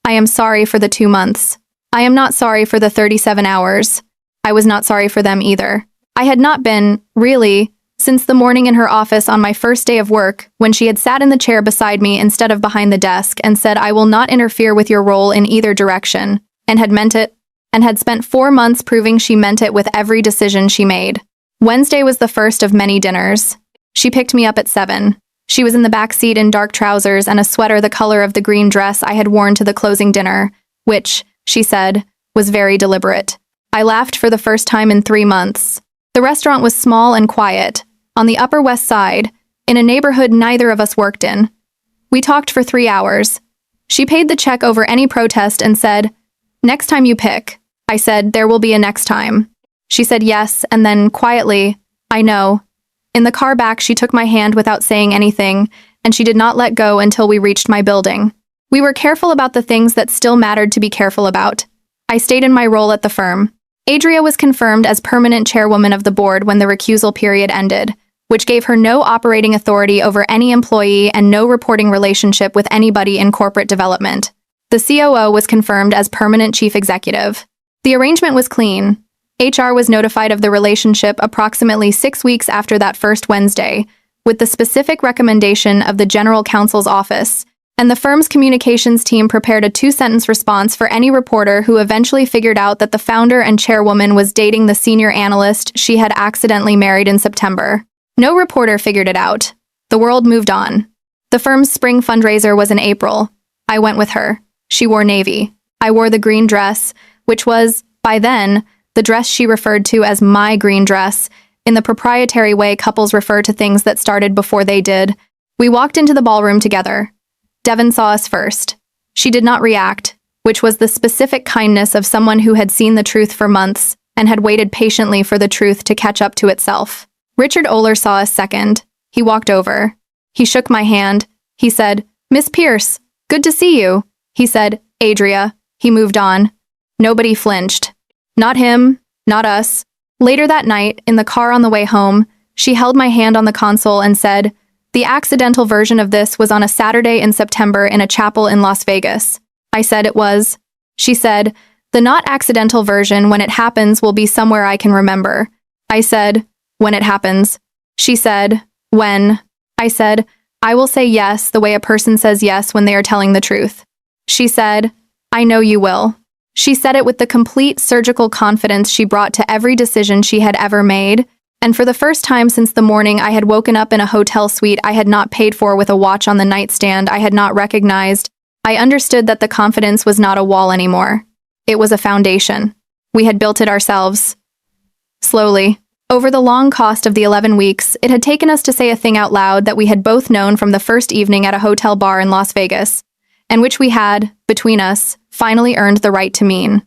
I am sorry for the 2 months. I am not sorry for the 37 hours. I was not sorry for them either. I had not been, really, since the morning in her office on my first day of work, when she had sat in the chair beside me instead of behind the desk and said, "I will not interfere with your role in either direction," and had meant it, and had spent 4 months proving she meant it with every decision she made. Wednesday was the first of many dinners. She picked me up at 7. She was in the back seat in dark trousers and a sweater the color of the green dress I had worn to the closing dinner, which, she said, was very deliberate. I laughed for the first time in 3 months. The restaurant was small and quiet, on the Upper West Side, in a neighborhood neither of us worked in. We talked for 3 hours. She paid the check over any protest and said, "Next time you pick." I said, "There will be a next time." She said yes, and then, quietly, "I know." In the car back, she took my hand without saying anything, and she did not let go until we reached my building. We were careful about the things that still mattered to be careful about. I stayed in my role at the firm. Adria was confirmed as permanent chairwoman of the board when the recusal period ended, which gave her no operating authority over any employee and no reporting relationship with anybody in corporate development. The COO was confirmed as permanent chief executive. The arrangement was clean. HR was notified of the relationship approximately 6 weeks after that first Wednesday, with the specific recommendation of the General Counsel's office, and the firm's communications team prepared a 2-sentence response for any reporter who eventually figured out that the founder and chairwoman was dating the senior analyst she had accidentally married in September. No reporter figured it out. The world moved on. The firm's spring fundraiser was in April. I went with her. She wore navy. I wore the green dress, which was, by then, the dress she referred to as my green dress, in the proprietary way couples refer to things that started before they did. We walked into the ballroom together. Devon saw us first. She did not react, which was the specific kindness of someone who had seen the truth for months and had waited patiently for the truth to catch up to itself. Richard Oler saw us second. He walked over. He shook my hand. He said, "Miss Pierce, good to see you." He said, "Adria." He moved on. Nobody flinched. Not him, not us. Later that night, in the car on the way home, she held my hand on the console and said, "The accidental version of this was on a Saturday in September in a chapel in Las Vegas." I said it was. She said, "The not accidental version when it happens will be somewhere I can remember." I said, "When it happens." She said, "When?" I said, "I will say yes the way a person says yes when they are telling the truth." She said, "I know you will." She said it with the complete surgical confidence she brought to every decision she had ever made, and for the first time since the morning I had woken up in a hotel suite I had not paid for with a watch on the nightstand I had not recognized, I understood that the confidence was not a wall anymore. It was a foundation. We had built it ourselves. Slowly. Over the long cost of the 11 weeks, it had taken us to say a thing out loud that we had both known from the first evening at a hotel bar in Las Vegas, and which we had, between us, finally earned the right to mean.